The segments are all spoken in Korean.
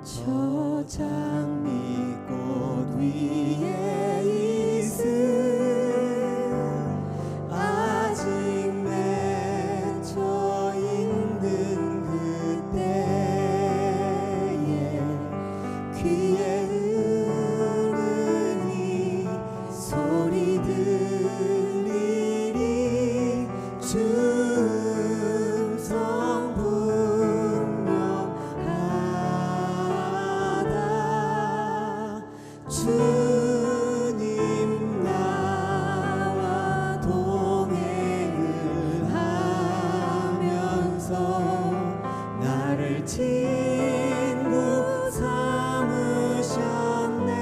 저 장미꽃 위에 있을 아직 맺혀 있는 그때에 귀에 흐르니 소리 들리니 주음성 분명하다. 주님 나와 동행을 하면서 나를 친구 삼으셨네.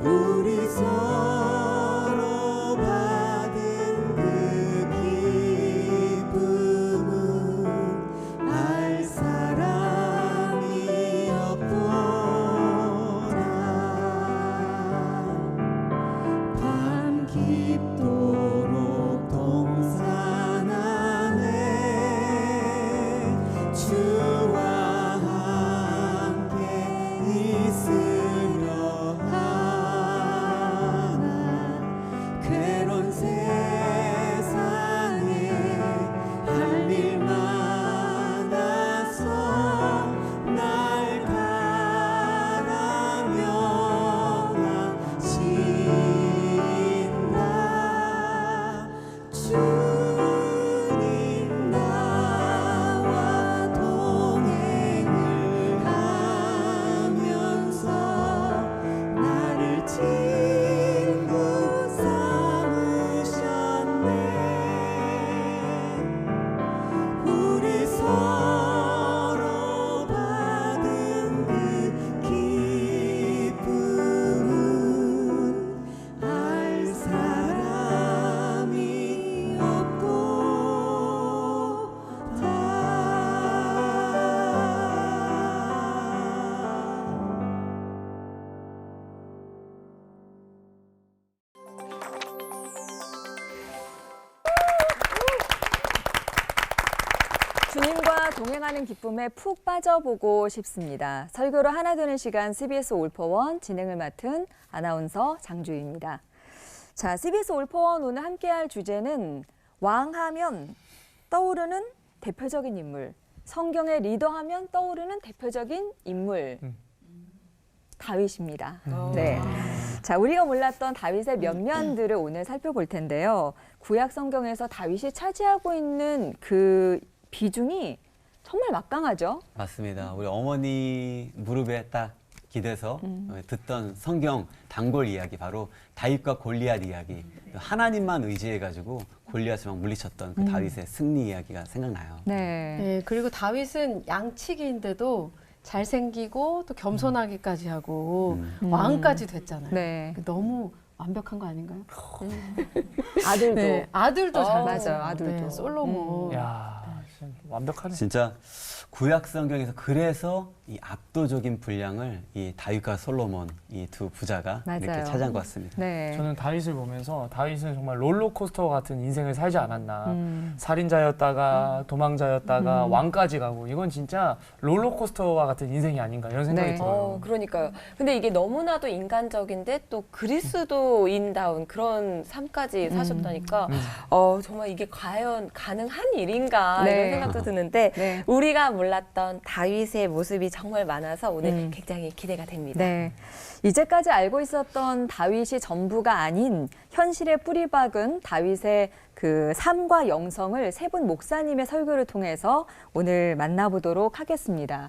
우리 서로 받은 그 기쁨은 알 사람이 없도다. 밤 깊도록 동산 안에 주와 함께 있으려 하나. 괴로운 세상에 할 일 많아서 날 가라명하신다. 주님 나와 동행을 하면서 나를 친구 삼으셨네. 우리 서로 받은 그 기쁨은 알 사람이 주님과 동행하는 기쁨에 푹 빠져보고 싶습니다. 설교로 하나 되는 시간 CBS 올포원 진행을 맡은 아나운서 장주희입니다. 자, CBS 올포원 오늘 함께할 주제는 왕하면 떠오르는 대표적인 인물, 성경의 리더하면 떠오르는 대표적인 인물, 다윗입니다. 네. 자, 우리가 몰랐던 다윗의 면면들을 오늘 살펴볼 텐데요. 구약 성경에서 다윗이 차지하고 있는 그 비중이 정말 막강하죠. 맞습니다. 우리 어머니 무릎에 딱 기대서 듣던 성경 단골 이야기, 바로 다윗과 골리앗 이야기. 하나님만 의지해가지고 골리앗을 막 물리쳤던 그 다윗의 승리 이야기가 생각나요. 네. 네, 그리고 다윗은 양치기인데도 잘생기고 또 겸손하기까지 하고 왕까지 됐잖아요. 네. 너무 완벽한 거 아닌가요? 아들도. 네, 아들도 잘 맞아요. 아들도. 네, 솔로몬. 야, 진짜 완벽하네. 진짜 구약 성경에서 그래서 이 압도적인 분량을 이 다윗과 솔로몬 이 두 부자가 이렇게 맞아요. 차지한 것 같습니다. 네. 저는 다윗을 보면서 다윗은 정말 롤러코스터 같은 인생을 살지 않았나. 살인자였다가 도망자였다가 왕까지 가고, 이건 진짜 롤러코스터와 같은 인생이 아닌가 이런 생각이 네. 들어요. 그러니까요. 근데 이게 너무나도 인간적인데 또 그리스도인다운 그런 삶까지 사셨다니까 정말 이게 과연 가능한 일인가 네. 이런 생각도 드는데 네. 우리가 몰랐던 다윗의 모습이 정말 많아서 오늘 굉장히 기대가 됩니다. 네. 이제까지 알고 있었던 다윗이 전부가 아닌 현실의 뿌리박은 다윗의 그 삶과 영성을 세 분 목사님의 설교를 통해서 오늘 만나보도록 하겠습니다.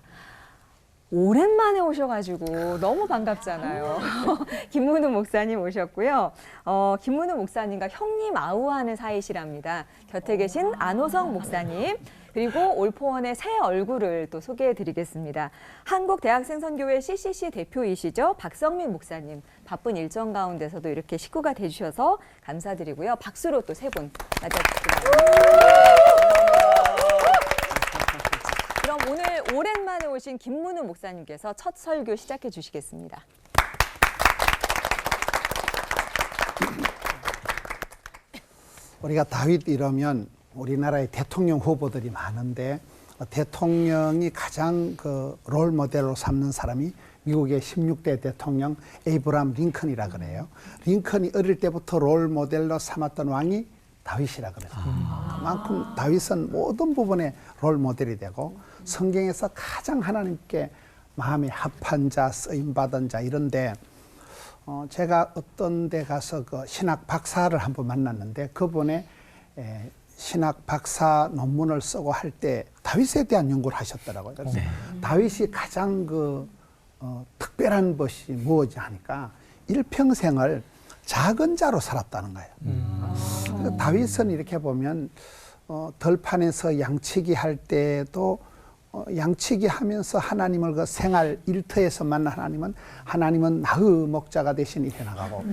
오랜만에 오셔가지고 너무 반갑잖아요. 김문우 목사님 오셨고요. 김문우 목사님과 형님 아우하는 사이시랍니다. 곁에 계신 안호성 목사님, 그리고 올포원의 새 얼굴을 또 소개해드리겠습니다. 한국대학생선교회 CCC 대표이시죠. 박성민 목사님. 바쁜 일정 가운데서도 이렇게 식구가 돼주셔서 감사드리고요. 박수로 또 세 분 맞아주시고요. 그럼 오늘 오랜만에 오신 김문우 목사님께서 첫 설교 시작해 주시겠습니다. 우리가 다윗 이러면 우리나라의 대통령 후보들이 많은데 대통령이 가장 그 롤 모델로 삼는 사람이 미국의 16대 대통령 에이브람 링컨이라 그래요. 링컨이 어릴 때부터 롤 모델로 삼았던 왕이 다윗이라 그래요. 그만큼 다윗은 모든 부분에 롤 모델이 되고 성경에서 가장 하나님께 마음에 합한 자, 쓰임 받은 자 이런데 제가 어떤 데 가서 그 신학 박사를 한번 만났는데 그분의 신학 박사 논문을 쓰고 할 때 다윗에 대한 연구를 하셨더라고요. 그래서 다윗이 가장 특별한 것이 무엇이 하니까 일평생을 작은 자로 살았다는 거예요. 그래서 다윗은 이렇게 보면 들판에서 양치기 할 때도 양치기 하면서 하나님을 그 생활 일터에서 만난 하나님은 나의 목자가 대신 일해 나가고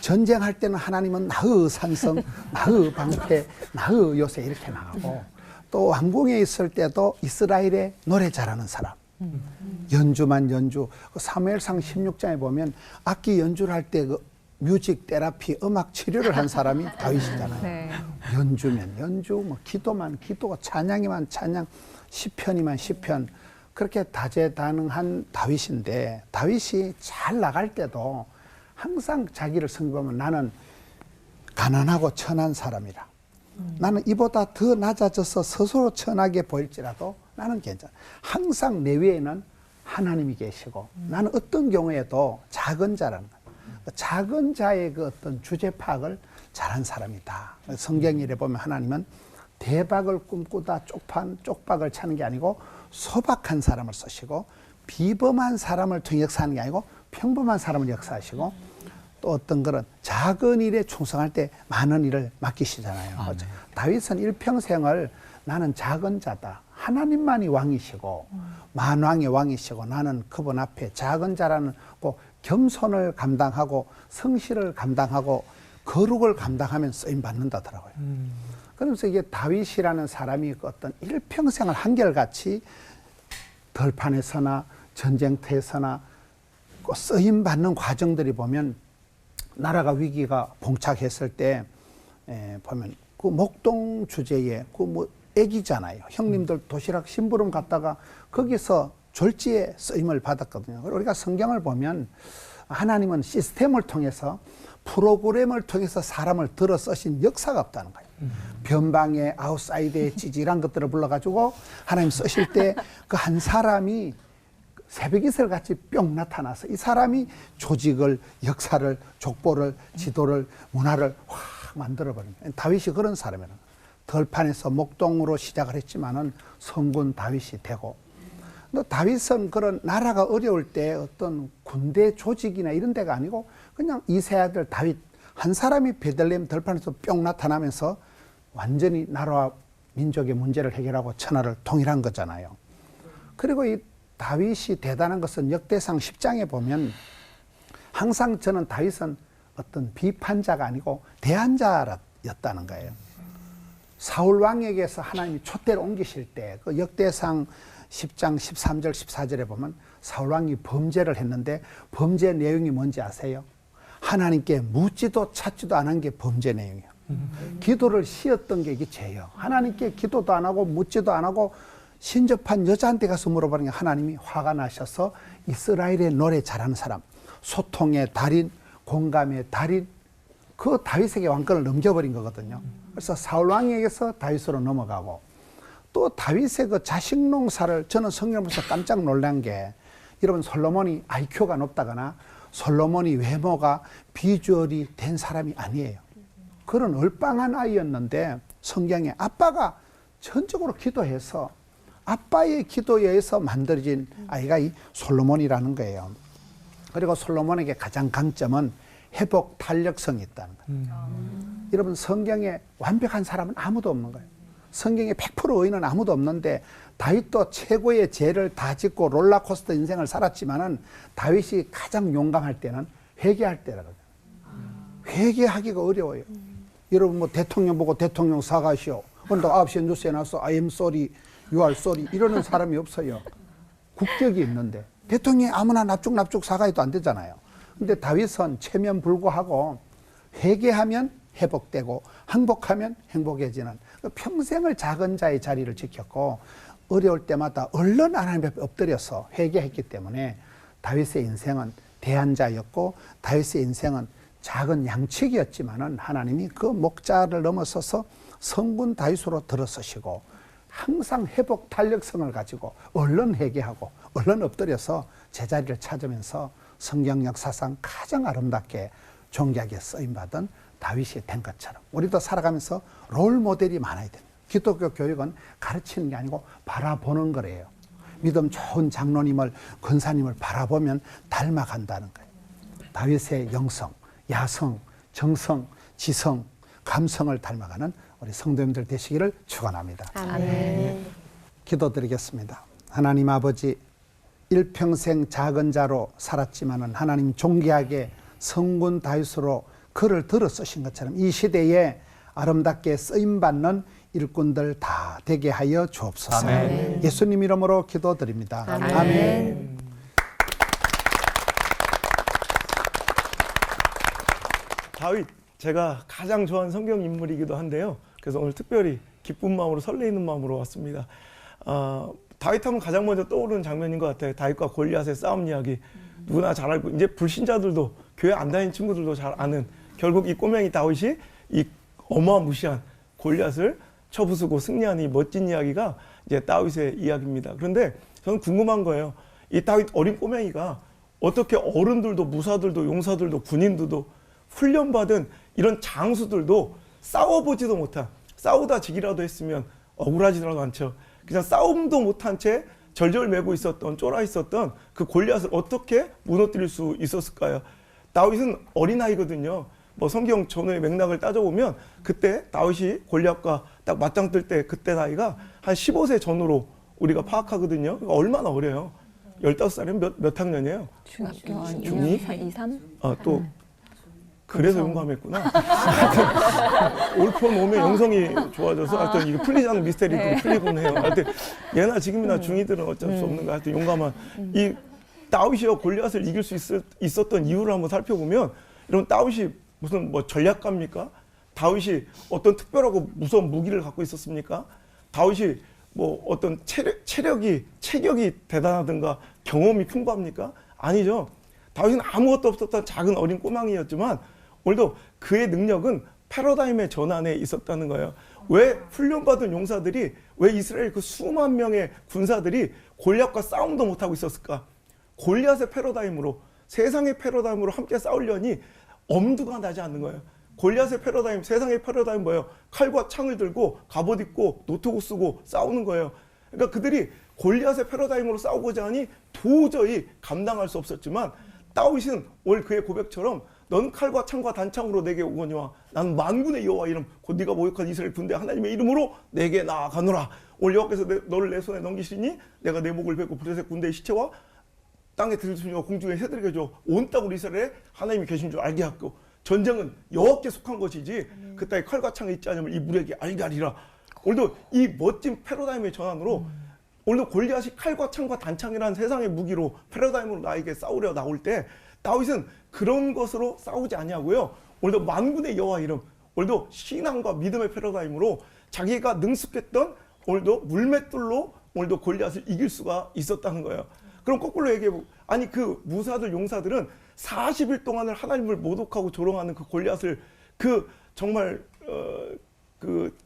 전쟁할 때는 하나님은 나의 산성, 나의 방패, 나의 요새 이렇게 나가고 또 왕궁에 있을 때도 이스라엘의 노래 잘하는 사람 연주만 연주 사무엘상 16장에 보면 악기 연주를 할 때 그 뮤직 테라피 음악 치료를 한 사람이 다윗이잖아요. 네. 연주면 연주 뭐 기도만 기도 찬양이만 찬양 시편이만 시편 그렇게 다재다능한 다윗인데 다윗이 잘 나갈 때도 항상 자기를 성경하면 나는 가난하고 천한 사람이라 나는 이보다 더 낮아져서 스스로 천하게 보일지라도 나는 괜찮아. 항상 내 위에는 하나님이 계시고 나는 어떤 경우에도 작은 자라는 거야. 작은 자의 그 어떤 주제 파악을 잘한 사람이다. 성경에 보면 하나님은 대박을 꿈꾸다 쪽박을 차는 게 아니고 소박한 사람을 쓰시고 비범한 사람을 통해 역사하는 게 아니고 평범한 사람을 역사하시고 또 어떤 그런 작은 일에 충성할 때 많은 일을 맡기시잖아요. 다윗은 일평생을 나는 작은 자다. 하나님만이 왕이시고 만왕의 왕이시고 나는 그분 앞에 작은 자라는 겸손을 감당하고 성실을 감당하고 거룩을 감당하면 쓰임 받는다더라고요. 그러면서 이게 다윗이라는 사람이 어떤 일평생을 한결같이 들판에서나 전쟁터에서나 쓰임 받는 과정들이 보면 나라가 위기가 봉착했을 때 보면 그 목동 주제에 그 애기잖아요. 형님들 도시락 심부름 갔다가 거기서 졸지에 쓰임을 받았거든요. 우리가 성경을 보면 하나님은 시스템을 통해서 프로그램을 통해서 사람을 들어 쓰신 역사가 없다는 거예요. 변방에 아웃사이드에 찌질한 것들을 불러가지고 하나님 쓰실 때 그 한 사람이 새벽이슬 같이 뿅 나타나서 이 사람이 조직을, 역사를, 족보를, 지도를, 문화를 확 만들어버린 거예요. 다윗이 그런 사람이에요. 들판에서 목동으로 시작을 했지만은 성군 다윗이 되고 또 다윗은 그런 나라가 어려울 때 어떤 군대 조직이나 이런 데가 아니고 그냥 이세 아들 다윗 한 사람이 베들레헴 들판에서 뿅 나타나면서 완전히 나라와 민족의 문제를 해결하고 천하를 통일한 거잖아요. 그리고 이 다윗이 대단한 것은 역대상 10장에 보면 항상 저는 다윗은 어떤 비판자가 아니고 대안자였다는 거예요. 사울 왕에게서 하나님이 촛대를 옮기실 때 그 역대상 10장 13절 14절에 보면 사울 왕이 범죄를 했는데 범죄 내용이 뭔지 아세요? 하나님께 묻지도 찾지도 않은 게 범죄 내용이에요. 기도를 쉬었던 게 이게 죄예요. 하나님께 기도도 안 하고 묻지도 안 하고 신접한 여자한테 가서 물어보니까 하나님이 화가 나셔서 이스라엘의 노래 잘하는 사람, 소통의 달인, 공감의 달인, 그 다윗에게 왕권을 넘겨버린 거거든요. 그래서 사울 왕에게서 다윗으로 넘어가고 또 다윗의 그 자식 농사를 저는 성경을 보면서 깜짝 놀란 게 여러분 솔로몬이 IQ가 높다거나 솔로몬이 외모가 비주얼이 된 사람이 아니에요. 그런 얼빵한 아이였는데 성경에 아빠가 전적으로 기도해서 아빠의 기도에 의해서 만들어진 아이가 이 솔로몬이라는 거예요. 그리고 솔로몬에게 가장 강점은 회복 탄력성이 있다는 거예요. 여러분 성경에 완벽한 사람은 아무도 없는 거예요. 성경에 100% 의인은 아무도 없는데 다윗도 최고의 죄를 다 짓고 롤러코스터 인생을 살았지만은 다윗이 가장 용감할 때는 회개할 때라거든요. 회개하기가 어려워요. 여러분 뭐 대통령 보고 대통령 사과하시오. 오늘도 9시에 뉴스에 나와서 I am sorry, you are sorry 이러는 사람이 없어요. 국격이 있는데 대통령이 아무나 납죽납죽 사과해도 안 되잖아요. 근데 다윗은 체면불구하고 회개하면 회복되고 항복하면 행복해지는 평생을 작은 자의 자리를 지켰고 어려울 때마다 얼른 하나님 앞에 엎드려서 회개했기 때문에 다윗의 인생은 대한자였고 다윗의 인생은 작은 양측이었지만은 하나님이 그 목자를 넘어서서 성군 다윗으로 들어서시고 항상 회복 탄력성을 가지고 얼른 회개하고 얼른 엎드려서 제자리를 찾으면서 성경 역사상 가장 아름답게 존귀하게 쓰임받은 다윗이 된 것처럼 우리도 살아가면서 롤 모델이 많아야 됩니다. 기독교 교육은 가르치는 게 아니고 바라보는 거래요. 믿음 좋은 장로님을 권사님을 바라보면 닮아간다는 거예요. 다윗의 영성, 야성, 정성, 지성, 감성을 닮아가는 우리 성도님들 되시기를 축원합니다. 아멘. 기도드리겠습니다. 하나님 아버지, 일평생 작은 자로 살았지만은 하나님 존귀하게 성군 다윗으로 글을 들어 쓰신 것처럼 이 시대에 아름답게 쓰임받는 일꾼들 다 되게 하여 주옵소서. 아멘. 예수님 이름으로 기도드립니다. 아멘. 아멘. 다윗, 제가 가장 좋아하는 성경 인물이기도 한데요. 그래서 오늘 특별히 기쁜 마음으로 설레이는 마음으로 왔습니다. 다윗하면 가장 먼저 떠오르는 장면인 것 같아요. 다윗과 골리앗의 싸움 이야기. 누구나 잘 알고 이제 불신자들도 교회 안 다니는 친구들도 잘 아는 결국 이 꼬맹이 다윗이 이 어마무시한 골리앗을 쳐부수고 승리한 이 멋진 이야기가 이제 다윗의 이야기입니다. 그런데 저는 궁금한 거예요. 이 다윗 어린 꼬맹이가 어떻게 어른들도 무사들도 용사들도 군인들도 훈련받은 이런 장수들도 싸워보지도 못한, 싸우다 지기라도 했으면 억울하지라도 않죠. 그냥 싸움도 못한 채 절절매고 있었던, 쫄아 있었던 그 골리앗을 어떻게 무너뜨릴 수 있었을까요? 다윗은 어린아이거든요. 뭐 성경 전후의 맥락을 따져보면 그때 다윗이 골리앗과 딱 맞짱 뜰 때 그때 나이가 한 15세 전후로 우리가 파악하거든요. 그러니까 얼마나 어려요. 15살이면 몇 학년이에요? 중학교 중2? 2, 3? 또 그래서 용감했구나. 올폰 오면 영성이 좋아져서 하여튼 이게 풀리지 않는 미스테리도 풀리곤 해요. 하여튼 예나 지금이나 중2들은 어쩔 수 없는 거 하여튼 용감한 이 다윗이요 골리앗을 이길 수 있었던 이유를 한번 살펴보면 이런 다윗이 무슨 뭐 전략가입니까? 다윗이 어떤 특별하고 무서운 무기를 갖고 있었습니까? 다윗이 뭐 어떤 체력이 대단하든가 경험이 풍부합니까? 아니죠. 다윗은 아무것도 없었던 작은 어린 꼬망이였지만 오늘도 그의 능력은 패러다임의 전환에 있었다는 거예요. 왜 훈련받은 용사들이, 왜 이스라엘 그 수만 명의 군사들이 골리앗과 싸움도 못하고 있었을까? 골리앗의 패러다임으로, 세상의 패러다임으로 함께 싸우려니 엄두가 나지 않는 거예요. 골리앗의 패러다임, 세상의 패러다임 뭐예요? 칼과 창을 들고 갑옷 입고 노트북 쓰고 싸우는 거예요. 그러니까 그들이 골리앗의 패러다임으로 싸우고자 하니 도저히 감당할 수 없었지만 다윗은 오늘 그의 고백처럼 너는 칼과 창과 단창으로 내게 오거니와 나는 만군의 여호와 이름 곧 네가 모욕한 이스라엘 군대 하나님의 이름으로 내게 나아가노라. 오늘 여호와께서 너를 내 손에 넘기시니 내가 내 목을 베고 블레셋 군대의 시체와 땅에 들숨이와 공중의 새들에게 줘 온 땅으로 이스라엘에 하나님이 계신 줄 알게 하고 전쟁은 여호와께 속한 것이지 그 땅에 칼과 창이 있지 않으면 이 무리에게 알게 하리라. 오늘도 이 멋진 패러다임의 전환으로 오늘도 골리앗이 칼과 창과 단창이라는 세상의 무기로 패러다임으로 나에게 싸우려 나올 때 다윗은 그런 것으로 싸우지 아니하고요. 오늘도 만군의 여호와 이름, 오늘도 신앙과 믿음의 패러다임으로 자기가 능숙했던 오늘도 물맷돌로 오늘도 골리앗을 이길 수가 있었다는 거예요. 그럼 거꾸로 얘기해보고, 아니 그 무사들 용사들은 40일 동안을 하나님을 모독하고 조롱하는 그 골리앗을 그 정말 그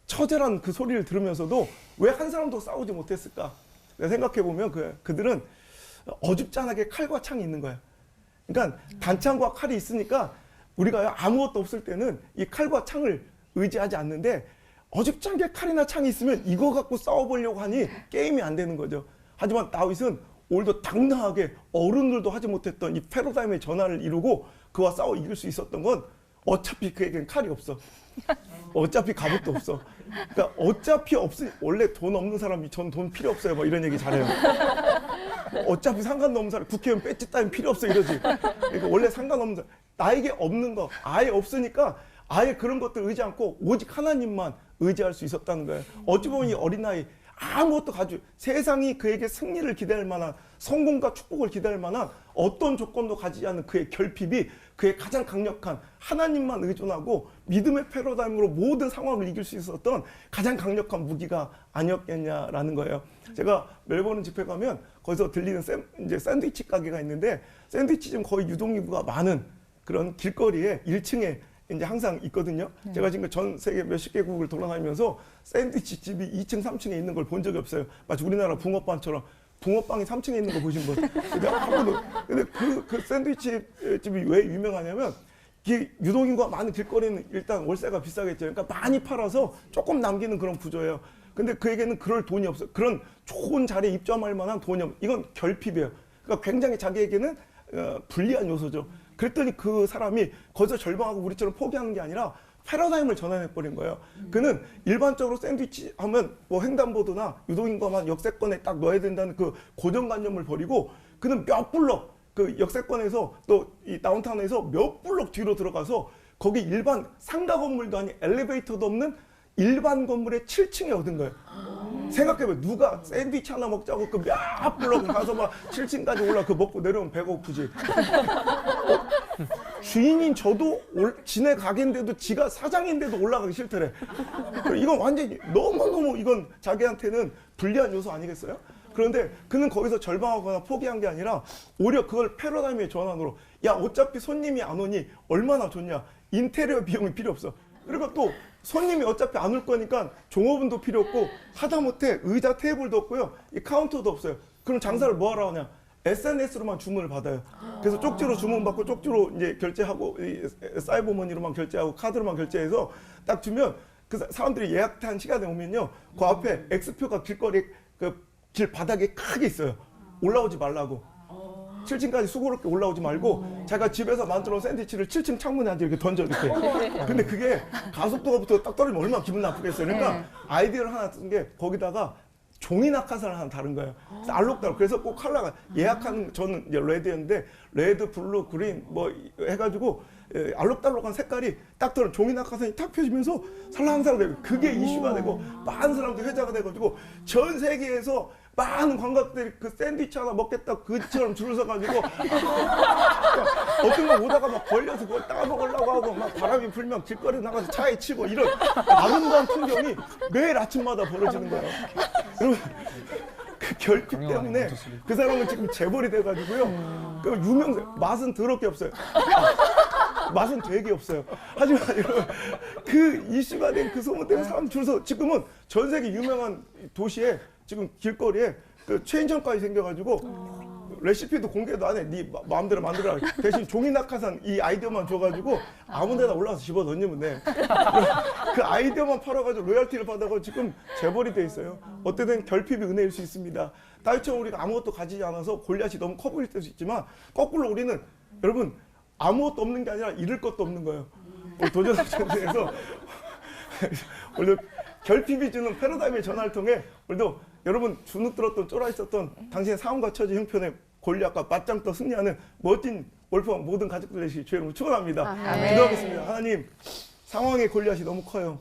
처절한 그 소리를 들으면서도 왜 한 사람도 싸우지 못했을까? 내가 생각해보면 그들은 어줍잖하게 칼과 창이 있는 거야. 그러니까 단창과 칼이 있으니까 우리가 아무것도 없을 때는 이 칼과 창을 의지하지 않는데 어줍잖게 칼이나 창이 있으면 이거 갖고 싸워보려고 하니 게임이 안 되는 거죠. 하지만 다윗은 오늘도 당당하게 어른들도 하지 못했던 이 패러다임의 전환을 이루고 그와 싸워 이길 수 있었던 건 어차피 그에겐 칼이 없어. 어차피 갑옷도 없어. 그러니까 어차피 원래 돈 없는 사람이 전 돈 필요 없어요. 막 이런 얘기 잘해요. 어차피 상관없는 사람, 국회의원 배지 따윈 필요 없어 이러지. 그러니까 원래 상관없는 사람, 나에게 없는 거 아예 없으니까 아예 그런 것들 의지 않고 오직 하나님만 의지할 수 있었다는 거예요. 어찌 보면 이 어린아이 아무것도 가지고 세상이 그에게 승리를 기대할 만한 성공과 축복을 기대할 만한 어떤 조건도 가지지 않은 그의 결핍이 그의 가장 강력한 하나님만 의존하고 믿음의 패러다임으로 모든 상황을 이길 수 있었던 가장 강력한 무기가 아니었겠냐라는 거예요. 제가 멜버른 집회 가면 거기서 들리는 이제 샌드위치 가게가 있는데 샌드위치 집 거의 유동인구가 많은 그런 길거리에 1층에 이제 항상 있거든요. 제가 지금 전 세계 몇십 개국을 돌아다니면서 샌드위치 집이 2층, 3층에 있는 걸 본 적이 없어요. 마치 우리나라 붕어빵처럼 붕어빵이 3층에 있는 거 보신 분. 근데 그 샌드위치 집이 왜 유명하냐면 이게 유동인구가 많은 길거리는 일단 월세가 비싸겠죠. 그러니까 많이 팔아서 조금 남기는 그런 구조예요. 근데 그에게는 그럴 돈이 없어요. 그런 좋은 자리에 입점할 만한 돈이 없어요. 이건 결핍이에요. 그러니까 굉장히 자기에게는 불리한 요소죠. 그랬더니 그 사람이 거기서 절망하고 우리처럼 포기하는 게 아니라 패러다임을 전환해버린 거예요. 그는 일반적으로 샌드위치 하면 뭐 횡단보도나 유동인구만 역세권에 딱 넣어야 된다는 그 고정관념을 버리고 그는 몇 블럭 그 역세권에서 또 이 다운타운에서 몇 블럭 뒤로 들어가서 거기 일반 상가 건물도 아닌 엘리베이터도 없는 일반 건물의 7층에 얻은 거예요. 생각해봐요. 누가 샌드위치 하나 먹자고 그 몇 블럭 가서 막 7층까지 올라 그 먹고 내려오면 배가 고프지. 주인인 저도 지네 가게인데도 지가 사장인데도 올라가기 싫더래. 이건 완전히 너무너무 이건 자기한테는 불리한 요소 아니겠어요? 그런데 그는 거기서 절망하거나 포기한 게 아니라 오히려 그걸 패러다임의 전환으로 야 어차피 손님이 안 오니 얼마나 좋냐. 인테리어 비용이 필요 없어. 그리고 또 손님이 어차피 안 올 거니까 종업원도 필요 없고 하다못해 의자 테이블도 없고요. 이 카운터도 없어요. 그럼 장사를 뭐 하러 하냐. SNS로만 주문을 받아요. 그래서 쪽지로 주문받고 쪽지로 이제 결제하고 사이버머니로만 결제하고 카드로만 결제해서 딱 주면 그 사람들이 예약한 시간에 오면요. 그 앞에 X표가 길거리 그 길 바닥에 크게 있어요. 올라오지 말라고. 7층까지 수고롭게 올라오지 말고 자기가 집에서 만들어 놓은 샌드위치를 7층 창문에 앉아 이렇게 던져 이렇게. 근데 그게 가속도가 딱 떨어지면 얼마나 기분 나쁘겠어요. 그러니까 아이디어를 하나 쓴 게 거기다가 종이 낙하산을 하나 다른 거예요. 알록달록. 그래서 꼭 컬러가 예약하는 저는 이제 레드였는데 레드, 블루, 그린 뭐 해가지고 알록달록한 색깔이 딱 들어 종이 낙하산이 탁 펴지면서 살랑살랑 되고 그게 이슈가 되고 많은 사람들이 회자가 돼가지고 전 세계에서 많은 관광객들이 그 샌드위치 하나 먹겠다 그처럼 줄을 서가지고 어떤 거 오다가 막 걸려서 그걸 따먹으려고 하고 막 바람이 불면 길거리 나가서 차에 치고 이런 아름다운 풍경이 매일 아침마다 벌어지는 거예요. 여러분 그 결핍 때문에 그 사람은 지금 재벌이 돼가지고요. 그 유명 맛은 더럽게 없어요. 맛은 되게 없어요. 하지만 여러분 그 이슈가 된 그 소문 때문에 사람 줄 서 지금은 전 세계 유명한 도시에 지금 길거리에 그 체인점까지 생겨가지고 레시피도 공개도 안 해. 네 마음대로 만들어라. 대신 종이 낙하산 이 아이디어만 줘가지고 아무데나 올라가서 집어 던지면 돼. 그 아이디어만 팔아가지고 로열티를 받아가지고 지금 재벌이 돼 있어요. 어때든 결핍이 은혜일 수 있습니다. 다윗처럼 우리가 아무것도 가지지 않아서 골리앗이 너무 커 보일 때도 있지만 거꾸로 우리는 여러분 아무것도 없는 게 아니라 잃을 것도 없는 거예요. 도전의 전쟁에서 오늘 결핍이 주는 패러다임의 전환을 통해 오늘도 여러분 주눅 들었던 쫄아 있었던 당신의 삶과 처지 형편에 골리앗과 맞짱 떠 승리하는 멋진 월프왕 모든 가족들 되시기 주의 이름으로 축원합니다. 기도하겠습니다. 하나님 상황의 골리앗이 너무 커요.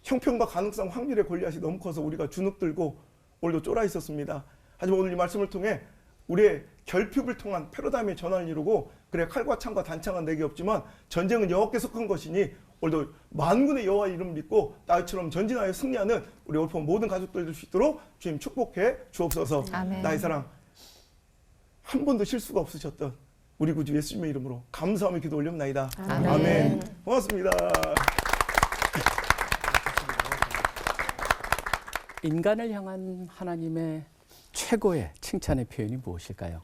형편과 가능성 확률의 골리앗이 너무 커서 우리가 주눅 들고 오늘도 쫄아 있었습니다. 하지만 오늘 이 말씀을 통해 우리의 결핍을 통한 패러다임의 전환을 이루고 그래 칼과 창과 단창은 내게 없지만 전쟁은 여호와께 속한 것이니 오늘도 만군의 여호와 이름 믿고 나처럼 전진하여 승리하는 우리 올폰 모든 가족들 될 수 있도록 주님 축복해 주옵소서. 아멘. 나의 사랑 한 번도 실수가 없으셨던 우리 구주 예수님의 이름으로 감사하며 기도 올립나이다. 아멘. 아멘. 고맙습니다. 인간을 향한 하나님의 최고의 칭찬의 표현이 무엇일까요?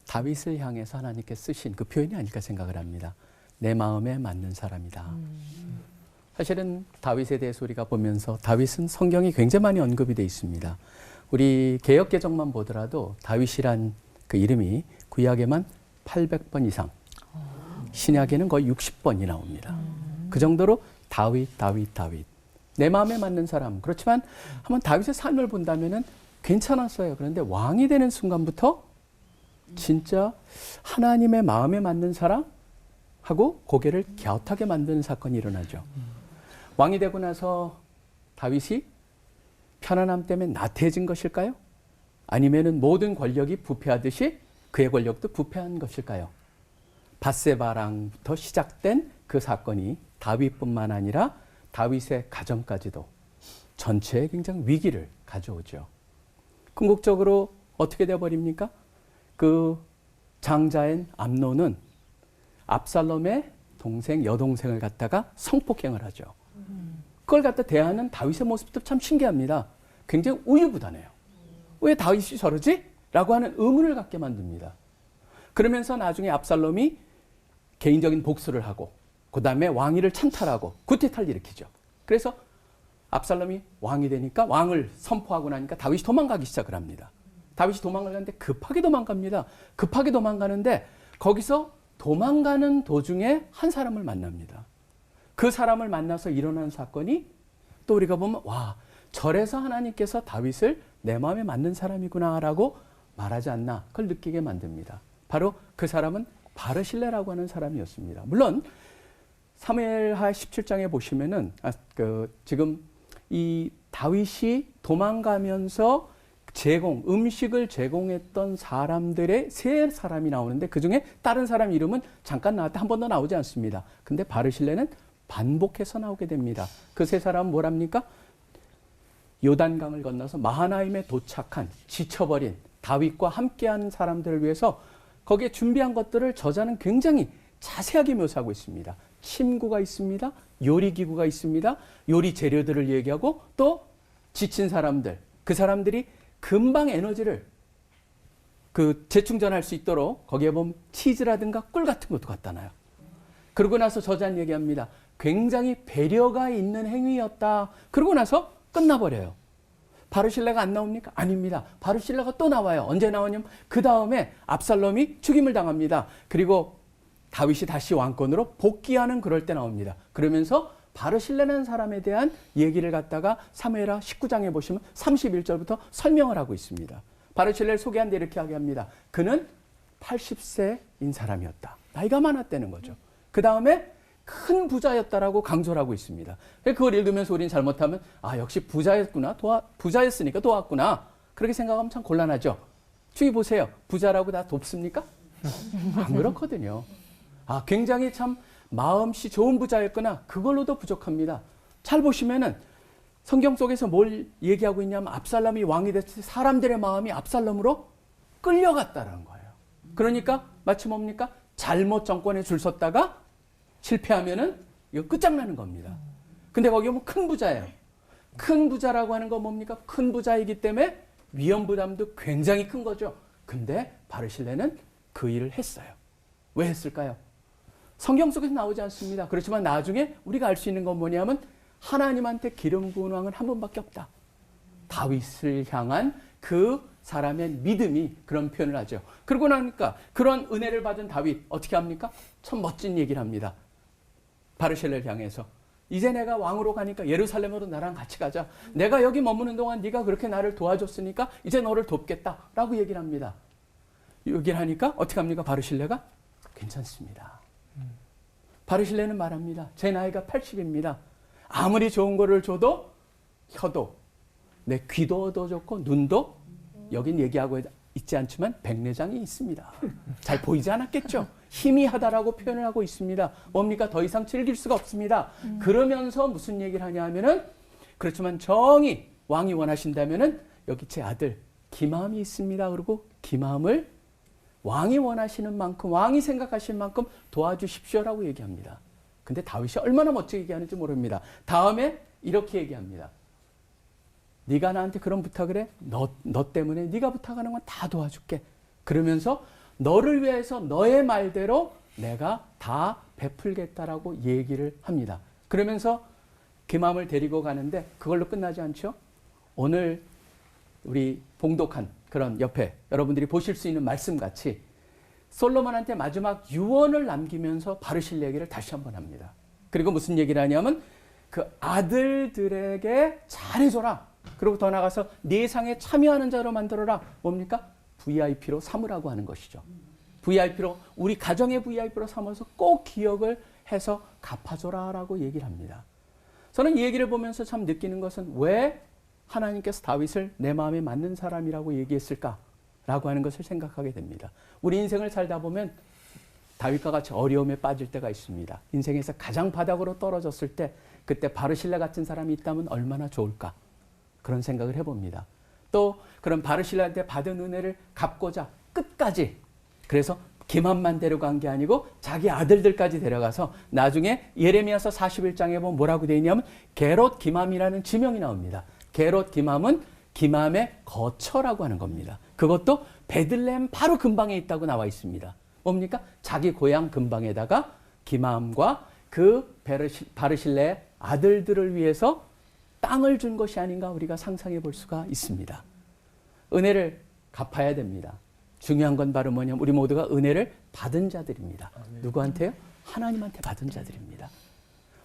다윗을 향해서 하나님께 쓰신 그 표현이 아닐까 생각을 합니다. 내 마음에 맞는 사람이다. 사실은 다윗에 대해서 우리가 보면서 다윗은 성경이 굉장히 많이 언급이 되어 있습니다. 우리 개역개정만 보더라도 다윗이란 그 이름이 구약에만 800번 이상, 신약에는 거의 60번이 나옵니다. 그 정도로 다윗. 내 마음에 맞는 사람. 그렇지만 한번 다윗의 삶을 본다면은 괜찮았어요. 그런데 왕이 되는 순간부터 진짜 하나님의 마음에 맞는 사람 하고 고개를 갸웃하게 만드는 사건이 일어나죠. 왕이 되고 나서 다윗이 편안함 때문에 나태해진 것일까요? 아니면은 모든 권력이 부패하듯이 그의 권력도 부패한 것일까요? 밧세바랑부터 시작된 그 사건이 다윗뿐만 아니라 다윗의 가정까지도 전체에 굉장히 위기를 가져오죠. 궁극적으로 어떻게 되어버립니까? 그 장자인 암논은 압살롬의 동생, 여동생을 갖다가 성폭행을 하죠. 그걸 갖다 대하는 다윗의 모습도 참 신기합니다. 굉장히 우유부단해요. 왜 다윗이 저러지? 라고 하는 의문을 갖게 만듭니다. 그러면서 나중에 압살롬이 개인적인 복수를 하고 그 다음에 왕위를 찬탈하고 구테타를 일으키죠. 그래서 압살롬이 왕이 되니까 왕을 선포하고 나니까 다윗이 도망가기 시작을 합니다. 다윗이 도망가는데 급하게 도망갑니다. 급하게 도망가는데 거기서 도망가는 도중에 한 사람을 만납니다. 그 사람을 만나서 일어난 사건이 또 우리가 보면 와, 저래서 하나님께서 다윗을 내 마음에 맞는 사람이구나라고 말하지 않나 그걸 느끼게 만듭니다. 바로 그 사람은 바르실레라고 하는 사람이었습니다. 물론 사무엘하 17장에 보시면은 지금 이 다윗이 도망가면서 음식을 제공했던 사람들의 세 사람이 나오는데 그중에 다른 사람 이름은 잠깐 나왔다 한 번도 나오지 않습니다. 근데 바르실레는 반복해서 나오게 됩니다. 그 세 사람은 뭐랍니까? 요단강을 건너서 마하나임에 도착한 지쳐버린 다윗과 함께한 사람들을 위해서 거기에 준비한 것들을 저자는 굉장히 자세하게 묘사하고 있습니다. 침구가 있습니다. 요리기구가 있습니다. 요리 재료들을 얘기하고 또 지친 사람들, 그 사람들이 금방 에너지를 재충전할 수 있도록 거기에 보면 치즈라든가 꿀 같은 것도 갖다 놔요. 그러고 나서 저자는 얘기합니다. 굉장히 배려가 있는 행위였다. 그러고 나서 끝나버려요. 바르실레가 안 나옵니까? 아닙니다. 바르실레가 또 나와요. 언제 나오냐면 그 다음에 압살롬이 죽임을 당합니다. 그리고 다윗이 다시 왕권으로 복귀하는 그럴 때 나옵니다. 그러면서 바르실레라는 사람에 대한 얘기를 갖다가 사무엘하 19장에 보시면 31절부터 설명을 하고 있습니다. 바르실레를 소개한 데 이렇게 하게 합니다. 그는 80세인 사람이었다. 나이가 많았다는 거죠. 그 다음에 큰 부자였다라고 강조를 하고 있습니다. 그걸 읽으면서 우리는 잘못하면 역시 부자였구나. 부자였으니까 도왔구나. 그렇게 생각하면 참 곤란하죠. 주위 보세요. 부자라고 다 돕습니까? 안 그렇거든요. 굉장히 참 마음씨 좋은 부자였구나. 그걸로도 부족합니다. 잘 보시면은 성경 속에서 뭘 얘기하고 있냐면 압살롬이 왕이 됐을 때 사람들의 마음이 압살롬으로 끌려갔다는 거예요. 그러니까 마치 뭡니까? 잘못 정권에 줄 섰다가 실패하면은 이거 끝장나는 겁니다. 근데 거기 보면 큰 부자예요. 큰 부자라고 하는 건 뭡니까? 큰 부자이기 때문에 위험 부담도 굉장히 큰 거죠. 근데 바르실레는 그 일을 했어요. 왜 했을까요? 성경 속에서 나오지 않습니다. 그렇지만 나중에 우리가 알 수 있는 건 뭐냐면 하나님한테 기름 부은 왕은 한 번밖에 없다. 다윗을 향한 그 사람의 믿음이 그런 표현을 하죠. 그러고 나니까 그런 은혜를 받은 다윗 어떻게 합니까? 참 멋진 얘기를 합니다. 바르실레를 향해서 이제 내가 왕으로 가니까 예루살렘으로 나랑 같이 가자. 내가 여기 머무는 동안 네가 그렇게 나를 도와줬으니까 이제 너를 돕겠다라고 얘기를 합니다. 얘기를 하니까 어떻게 합니까? 바르실레가 괜찮습니다. 바르실레는 말합니다. 제 나이가 80입니다. 아무리 좋은 거를 줘도 혀도 내 귀도 얻어줬고 눈도 여긴 얘기하고 있지 않지만 백내장이 있습니다. 잘 보이지 않았겠죠? 희미하다라고 표현을 하고 있습니다. 뭡니까? 더 이상 즐길 수가 없습니다. 그러면서 무슨 얘기를 하냐 하면은 그렇지만 정이 왕이 원하신다면은 여기 제 아들 기마함이 있습니다. 그리고 기마함을 왕이 원하시는 만큼 왕이 생각하시는 만큼 도와주십시오라고 얘기합니다. 근데 다윗이 얼마나 멋지게 얘기하는지 모릅니다. 다음에 이렇게 얘기합니다. 네가 나한테 그런 부탁을 해? 너 때문에 네가 부탁하는 건 다 도와줄게. 그러면서 너를 위해서 너의 말대로 내가 다 베풀겠다라고 얘기를 합니다. 그러면서 기맘을 데리고 가는데 그걸로 끝나지 않죠? 오늘 우리 봉독한 그런 옆에 여러분들이 보실 수 있는 말씀같이 솔로몬한테 마지막 유언을 남기면서 바르실레 얘기를 다시 한번 합니다. 그리고 무슨 얘기를 하냐면 그 아들들에게 잘해줘라. 그리고 더 나가서 네 상에 참여하는 자로 만들어라. 뭡니까? VIP로 삼으라고 하는 것이죠. VIP로 우리 가정의 VIP로 삼아서 꼭 기억을 해서 갚아줘라라고 얘기를 합니다. 저는 이 얘기를 보면서 참 느끼는 것은 왜 하나님께서 다윗을 내 마음에 맞는 사람이라고 얘기했을까라고 하는 것을 생각하게 됩니다. 우리 인생을 살다 보면 다윗과 같이 어려움에 빠질 때가 있습니다. 인생에서 가장 바닥으로 떨어졌을 때 그때 바르실레 같은 사람이 있다면 얼마나 좋을까 그런 생각을 해봅니다. 또 그런 바르실레한테 받은 은혜를 갚고자 끝까지 그래서 기만만 데려간 게 아니고 자기 아들들까지 데려가서 나중에 예레미야서 41장에 보면 뭐라고 되어 있냐면 게롯 기맘이라는 지명이 나옵니다. 게롯 기맘은 기맘의 거처라고 하는 겁니다. 그것도 베들레헴 바로 근방에 있다고 나와 있습니다. 뭡니까? 자기 고향 근방에다가 기맘과 그 바르실레의 아들들을 위해서 땅을 준 것이 아닌가 우리가 상상해 볼 수가 있습니다. 은혜를 갚아야 됩니다. 중요한 건 바로 뭐냐면 우리 모두가 은혜를 받은 자들입니다. 누구한테요? 하나님한테 받은 자들입니다.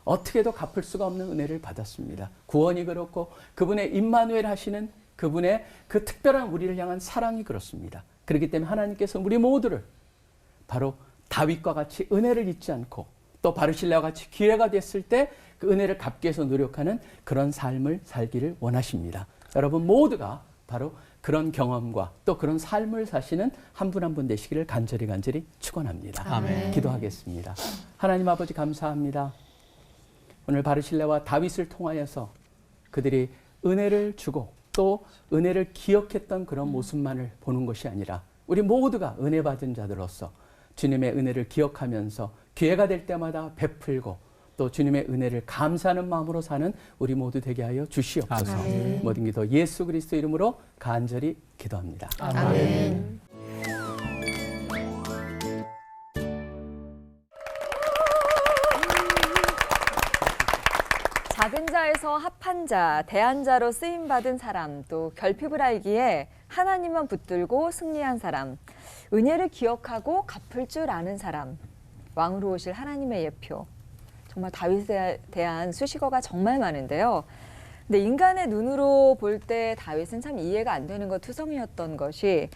어떻게도 갚을 수가 없는 은혜를 받았습니다. 구원이 그렇고 그분의 임마누엘 하시는 그분의 그 특별한 우리를 향한 사랑이 그렇습니다. 그렇기 때문에 하나님께서 우리 모두를 바로 다윗과 같이 은혜를 잊지 않고 또 바르실레와 같이 기회가 됐을 때 그 은혜를 갚기 위해서 노력하는 그런 삶을 살기를 원하십니다. 여러분 모두가 바로 그런 경험과 또 그런 삶을 사시는 한 분 한 분 되시기를 간절히 축원합니다. 아멘. 기도하겠습니다. 하나님 아버지 감사합니다. 오늘 바르실레와 다윗을 통하여서 그들이 은혜를 주고 또 은혜를 기억했던 그런 모습만을 보는 것이 아니라 우리 모두가 은혜 받은 자들로서 주님의 은혜를 기억하면서 기회가 될 때마다 베풀고 또 주님의 은혜를 감사하는 마음으로 사는 우리 모두 되게 하여 주시옵소서. 아멘. 모든 기도 예수 그리스도 이름으로 간절히 기도합니다. 아멘. 작은 자에서 합한 자, 대한 자로 쓰임 받은 사람, 또 결핍을 알기에 하나님만 붙들고 승리한 사람, 은혜를 기억하고 갚을 줄 아는 사람, 왕으로 오실 하나님의 예표. 정말 다윗에 대한 수식어가 정말 많은데요. 근데 인간의 눈으로 볼 때 다윗은 참 이해가 안 되는 것 투성이었던 것이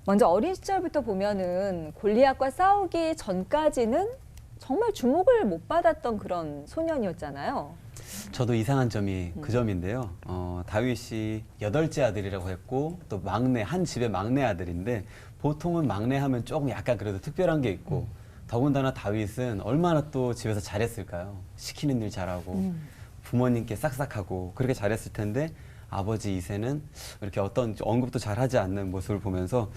먼저 어린 시절부터 보면은 골리앗과 싸우기 전까지는 정말 주목을 못 받았던 그런 소년이었잖아요. 저도 이상한 점이 그 점인데요. 다윗이 8째 아들이라고 했고 또 막내, 한 집의 막내 아들인데 보통은 막내 하면 조금 약간 그래도 특별한 게 있고 더군다나 다윗은 얼마나 또 집에서 잘했을까요? 시키는 일 잘하고 부모님께 싹싹하고 그렇게 잘했을 텐데 아버지 이새는 이렇게 어떤 언급도 잘하지 않는 모습을 보면서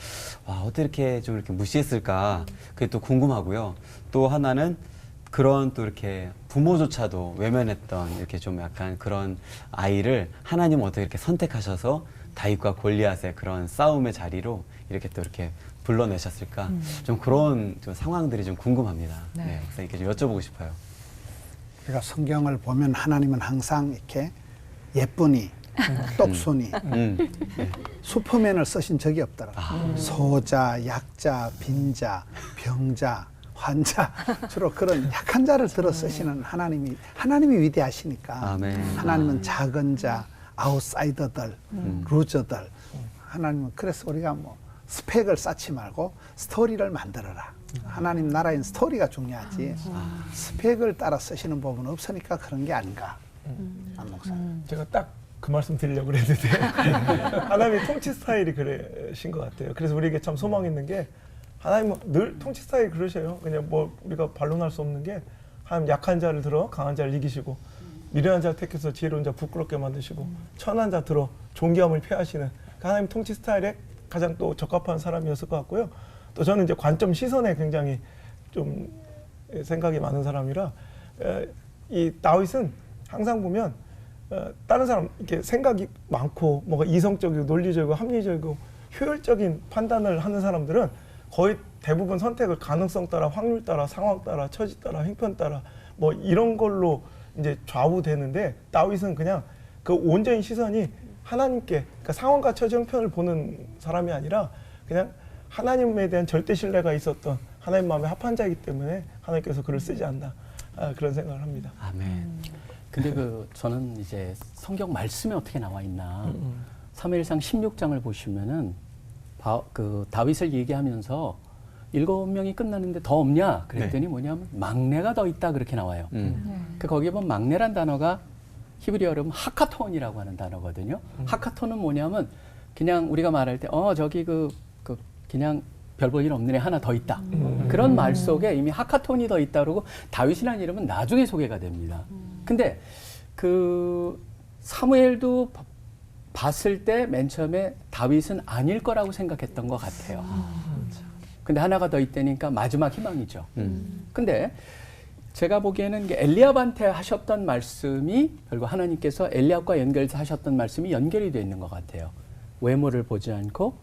와, 어떻게 이렇게 좀 이렇게 무시했을까? 그게 또 궁금하고요. 또 하나는 그런 또 이렇게 부모조차도 외면했던 이렇게 좀 약간 그런 아이를 하나님은 어떻게 이렇게 선택하셔서 다윗과 골리앗의 그런 싸움의 자리로 이렇게 또 이렇게 불러내셨을까? 좀 그런 좀 상황들이 좀 궁금합니다. 네. 그래서 이렇게 좀 여쭤보고 싶어요. 우리가 성경을 보면 하나님은 항상 이렇게 예쁜이, 똑손이, 슈퍼맨을 쓰신 적이 없더라고요. 소자, 약자, 빈자, 병자, 환자, 주로 그런 약한 자를 들어 쓰시는 하나님이 위대하시니까. 아멘. 하나님은 작은 자, 아웃사이더들, 루저들. 하나님은 그래서 우리가 뭐 스펙을 쌓지 말고 스토리를 만들어라. 하나님 나라엔 스토리가 중요하지. 스펙을 따라 쓰시는 부분은 없으니까 그런 게 아닌가. 안 목사님. 제가 딱 그 말씀 드리려고 그랬는데 하나님의 통치 스타일이 그러신 것 같아요. 그래서 우리에게 참 소망 있는 게 하나님은 늘 통치 스타일이 그러셔요. 그냥 뭐 우리가 반론할 수 없는 게 하나님 약한 자를 들어 강한 자를 이기시고 미련한 자를 택해서 지혜로운 자 부끄럽게 만드시고 천한 자 들어 존귀함을 폐하시는 그 하나님 통치 스타일에 가장 또 적합한 사람이었을 것 같고요. 또 저는 이제 관점 시선에 굉장히 좀 생각이 많은 사람이라 이 다윗은 항상 보면 다른 사람 이렇게 생각이 많고 뭔가 이성적이고 논리적이고 합리적이고 효율적인 판단을 하는 사람들은 거의 대부분 선택을 가능성 따라 확률 따라 상황 따라 처지 따라 형편 따라 뭐 이런 걸로 이제 좌우되는데 다윗은 그냥 그 온전히 시선이 하나님께 그러니까 상황과 처지 형편을 보는 사람이 아니라 그냥 하나님에 대한 절대 신뢰가 있었던 하나님 마음에 합한 자이기 때문에 하나님께서 그를 쓰지 않나 그런 생각을 합니다. 아멘. 근데 저는 이제 성경 말씀에 어떻게 나와 있나. 사무엘상 16장을 보시면은 다윗을 얘기하면서 7명이 끝났는데 더 없냐? 그랬더니 뭐냐면 막내가 더 있다 그렇게 나와요. 거기에 보면 막내란 단어가 히브리어로 하카톤이라고 하는 단어거든요. 하카톤은 뭐냐면 그냥 우리가 말할 때 저기 그냥 별 볼 일 없는 애 하나 더 있다. 그런 말 속에 이미 하카톤이 더 있다 그러고 다윗이라는 이름은 나중에 소개가 됩니다. 근데 그 사무엘도 봤을 때 맨 처음에 다윗은 아닐 거라고 생각했던 것 같아요. 근데 하나가 더 있다니까 마지막 희망이죠. 근데 제가 보기에는 엘리압한테 하셨던 말씀이 결국 하나님께서 엘리압과 연결해서 하셨던 말씀이 연결이 되어 있는 것 같아요. 외모를 보지 않고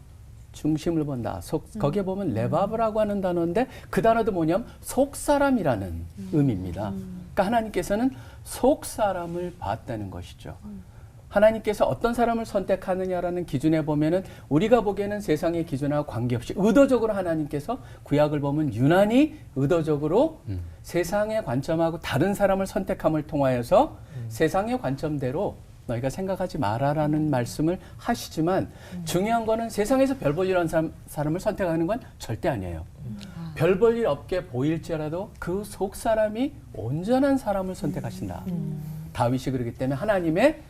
중심을 본다. 거기에 보면 레바브라고 하는 단어인데 그 단어도 뭐냐면 속사람이라는 의미입니다. 그러니까 하나님께서는 속사람을 봤다는 것이죠. 하나님께서 어떤 사람을 선택하느냐라는 기준에 보면은 우리가 보기에는 세상의 기준하고 관계없이 의도적으로 하나님께서 구약을 보면 유난히 의도적으로 세상의 관점하고 다른 사람을 선택함을 통하여서 세상의 관점대로 너희가 생각하지 마라라는 말씀을 하시지만 중요한 거는 세상에서 별 볼 일 없는 사람을 선택하는 건 절대 아니에요. 별 볼 일 없게 보일지라도 그 속 사람이 온전한 사람을 선택하신다. 다윗이 그러기 때문에 하나님의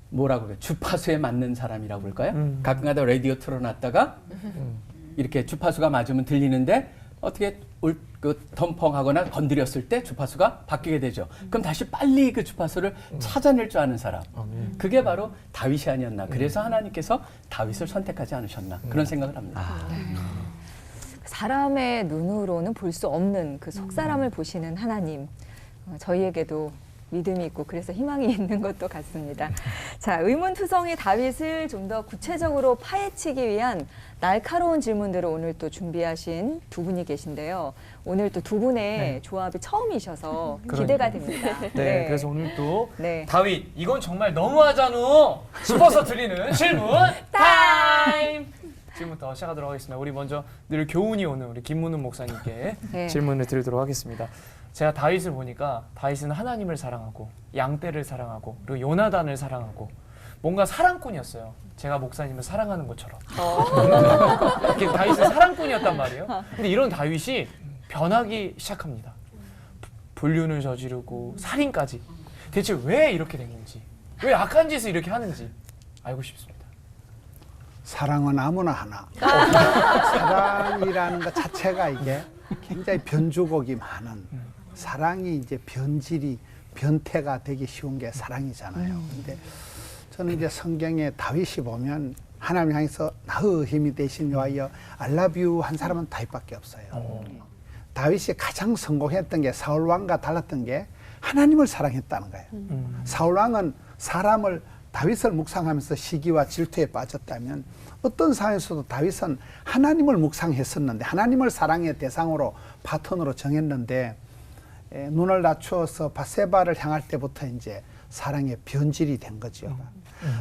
뭐라고 그래요? 주파수에 맞는 사람이라고 그럴까요? 가끔가다 라디오 틀어놨다가 이렇게 주파수가 맞으면 들리는데 어떻게 덤펑하거나 건드렸을 때 주파수가 바뀌게 되죠. 그럼 다시 빨리 그 주파수를 찾아낼 줄 아는 사람. 그게 바로 다윗이 아니었나. 그래서 하나님께서 다윗을 선택하지 않으셨나. 그런 생각을 합니다. 사람의 눈으로는 볼 수 없는 그 속사람을 보시는 하나님. 저희에게도 믿음이 있고 그래서 희망이 있는 것도 같습니다. 자, 의문투성이 다윗을 좀 더 구체적으로 파헤치기 위한 날카로운 질문들을 오늘 또 준비하신 두 분이 계신데요. 오늘 또 두 분의 조합이 처음이셔서 기대가 됩니다. 네, 그래서 오늘 또 네. 다윗 이건 정말 너무하잖아 싶어서 드리는 질문 타임! 지금부터 시작하도록 하겠습니다. 우리 먼저 늘 교훈이 오는 우리 김문훈 목사님께 네. 질문을 드리도록 하겠습니다. 제가 다윗을 보니까 다윗은 하나님을 사랑하고 양떼를 사랑하고 그리고 요나단을 사랑하고 뭔가 사랑꾼이었어요. 제가 목사님을 사랑하는 것처럼. 이렇게 다윗은 사랑꾼이었단 말이에요. 근데 이런 다윗이 변하기 시작합니다. 불륜을 저지르고 살인까지. 대체 왜 이렇게 된 건지, 왜 악한 짓을 이렇게 하는지 알고 싶습니다. 사랑은 아무나 하나. 사랑이라는 것 자체가 이게 굉장히 변주곡이 많은 사랑이 이제 변태가 되기 쉬운 게 사랑이잖아요. 근데 저는 이제 성경에 다윗이 보면 하나님 향해서 나의 힘이 되신 여호와여 알라뷰 한 사람은 다윗밖에 없어요. 다윗이 가장 성공했던 게 사울 왕과 달랐던 게 하나님을 사랑했다는 거예요. 사울 왕은 다윗을 묵상하면서 시기와 질투에 빠졌다면 어떤 상황에서도 다윗은 하나님을 묵상했었는데 하나님을 사랑의 대상으로 파트너로 정했는데 눈을 낮추어서 바세바를 향할 때부터 이제 사랑의 변질이 된 거죠.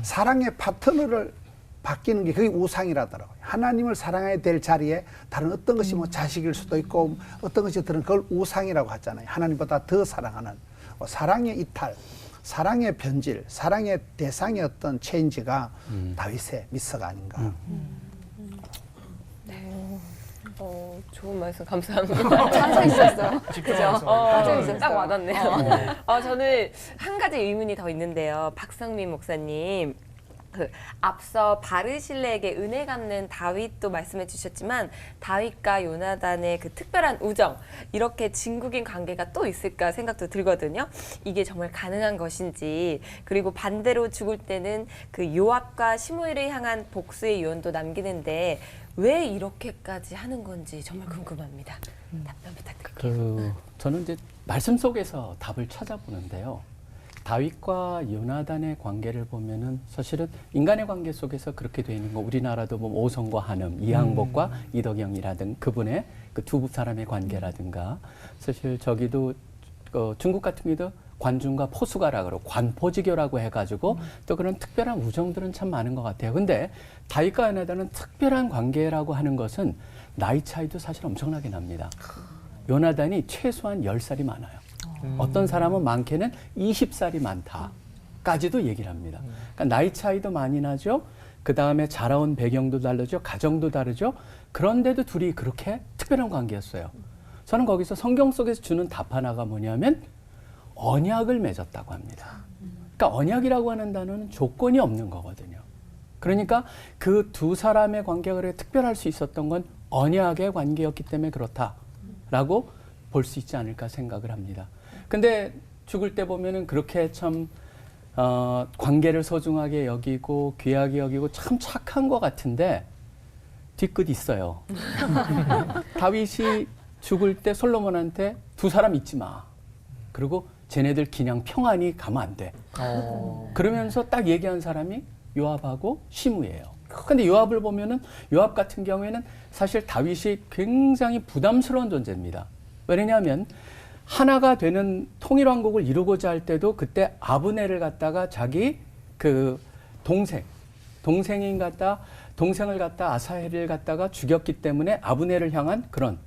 사랑의 파트너를 바뀌는 게 그게 우상이라더라고요. 하나님을 사랑해야 될 자리에 다른 어떤 것이 뭐 자식일 수도 있고 어떤 것이 들은 그걸 우상이라고 하잖아요. 하나님보다 더 사랑하는 사랑의 이탈, 사랑의 변질, 사랑의 대상의 어떤 체인지가 다윗의 미서가 아닌가. 좋은 말씀 감사합니다. 항상 있었어요. 집중해서. 딱 와닿네요. 저는 한 가지 의문이 더 있는데요. 박성민 목사님. 앞서 바르실레에게 은혜 갚는 다윗도 말씀해 주셨지만 다윗과 요나단의 그 특별한 우정, 이렇게 진국인 관계가 또 있을까 생각도 들거든요. 이게 정말 가능한 것인지, 그리고 반대로 죽을 때는 그 요압과 시므이를 향한 복수의 유언도 남기는데 왜 이렇게까지 하는 건지 정말 궁금합니다. 답변 부탁드릴게요. 저는 이제 말씀 속에서 답을 찾아보는데요. 다윗과 요나단의 관계를 보면은 사실은 인간의 관계 속에서 그렇게 되어 있는 거, 우리나라도 뭐 오성과 한음, 이항복과 이덕영이라든 그분의 그 두 사람의 관계라든가, 사실 저기도 중국 같은 경우도 관중과 포수가라 그러고 관포지교라고 해가지고 또 그런 특별한 우정들은 참 많은 것 같아요. 근데 다윗과 요나단은 특별한 관계라고 하는 것은 나이 차이도 사실 엄청나게 납니다. 요나단이 최소한 10살이 많아요. 어떤 사람은 많게는 20살이 많다까지도 얘기를 합니다. 그러니까 나이 차이도 많이 나죠. 그 다음에 자라온 배경도 다르죠. 가정도 다르죠. 그런데도 둘이 그렇게 특별한 관계였어요. 저는 거기서 성경 속에서 주는 답 하나가 뭐냐면 언약을 맺었다고 합니다. 그러니까 언약이라고 하는 단어는 조건이 없는 거거든요. 그러니까 그 두 사람의 관계가 그렇게 특별할 수 있었던 건 언약의 관계였기 때문에 그렇다라고 볼 수 있지 않을까 생각을 합니다. 근데 죽을 때 보면은 그렇게 참 관계를 소중하게 여기고 귀하게 여기고 참 착한 것 같은데 뒤끝 있어요. 다윗이 죽을 때 솔로몬한테 두 사람 잊지 마. 그리고 쟤네들 그냥 평안히 가면 안 돼. 그러면서 딱 얘기한 사람이 요압하고 시므예요. 근데 요압을 보면은 요압 같은 경우에는 사실 다윗이 굉장히 부담스러운 존재입니다. 왜냐하면 하나가 되는 통일왕국을 이루고자 할 때도 그때 아브넬을 갖다가 자기 그 동생을 갖다 아사헬을 갖다가 죽였기 때문에 아브넬을 향한 그런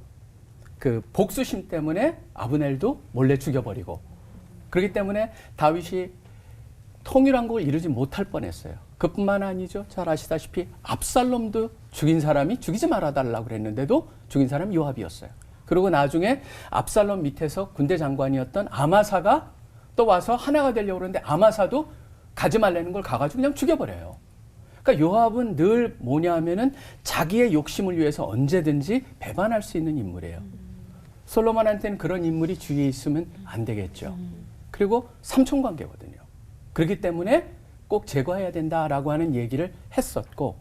그 복수심 때문에 아브넬도 몰래 죽여버리고 그렇기 때문에 다윗이 통일왕국을 이루지 못할 뻔했어요. 그뿐만 아니죠. 잘 아시다시피 압살롬도 죽인 사람이 죽이지 말아달라고 그랬는데도 죽인 사람이 요압이었어요. 그리고 나중에 압살롬 밑에서 군대 장관이었던 아마사가 또 와서 하나가 되려고 그러는데 아마사도 가지 말라는 걸 가가지고 그냥 죽여버려요. 그러니까 요압은 늘 뭐냐 하면은 자기의 욕심을 위해서 언제든지 배반할 수 있는 인물이에요. 솔로몬한테는 그런 인물이 주위에 있으면 안 되겠죠. 그리고 삼촌 관계거든요. 그렇기 때문에 꼭 제거해야 된다라고 하는 얘기를 했었고,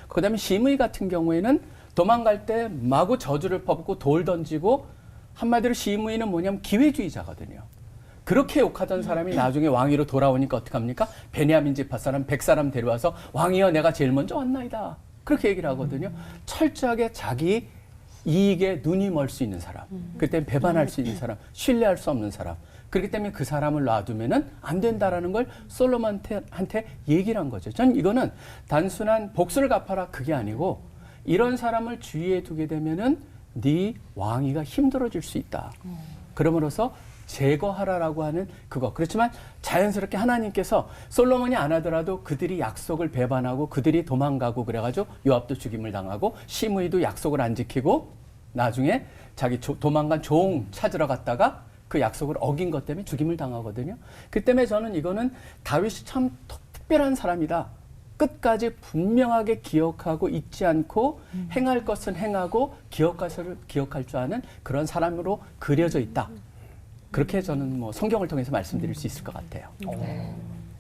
그 다음에 시므이 같은 경우에는 도망갈 때 마구 저주를 퍼붓고 돌 던지고, 한마디로 시므이는 뭐냐면 기회주의자거든요. 그렇게 욕하던 사람이 나중에 왕위로 돌아오니까 어떡합니까? 베냐민 지파 사람 100사람 데려와서 왕이여 내가 제일 먼저 왔나이다. 그렇게 얘기를 하거든요. 철저하게 자기 이익에 눈이 멀 수 있는 사람, 그때 배반할 수 있는 사람, 신뢰할 수 없는 사람. 그렇기 때문에 그 사람을 놔두면은 안 된다라는 걸 솔로몬한테 얘기를 한 거죠. 전 이거는 단순한 복수를 갚아라 그게 아니고, 이런 사람을 주위에 두게 되면은 네 왕위가 힘들어질 수 있다. 그러므로서 제거하라라고 하는 그거. 그렇지만 자연스럽게 하나님께서 솔로몬이 안 하더라도 그들이 약속을 배반하고 그들이 도망가고 그래가지고 요압도 죽임을 당하고 시므이도 약속을 안 지키고 나중에 자기 도망간 종 찾으러 갔다가 그 약속을 어긴 것 때문에 죽임을 당하거든요. 그 때문에 저는 이거는 다윗이 참 특별한 사람이다. 끝까지 분명하게 기억하고 잊지 않고 행할 것은 행하고 기억할 줄 아는 그런 사람으로 그려져 있다. 그렇게 저는 뭐 성경을 통해서 말씀드릴 수 있을 것 같아요. 네.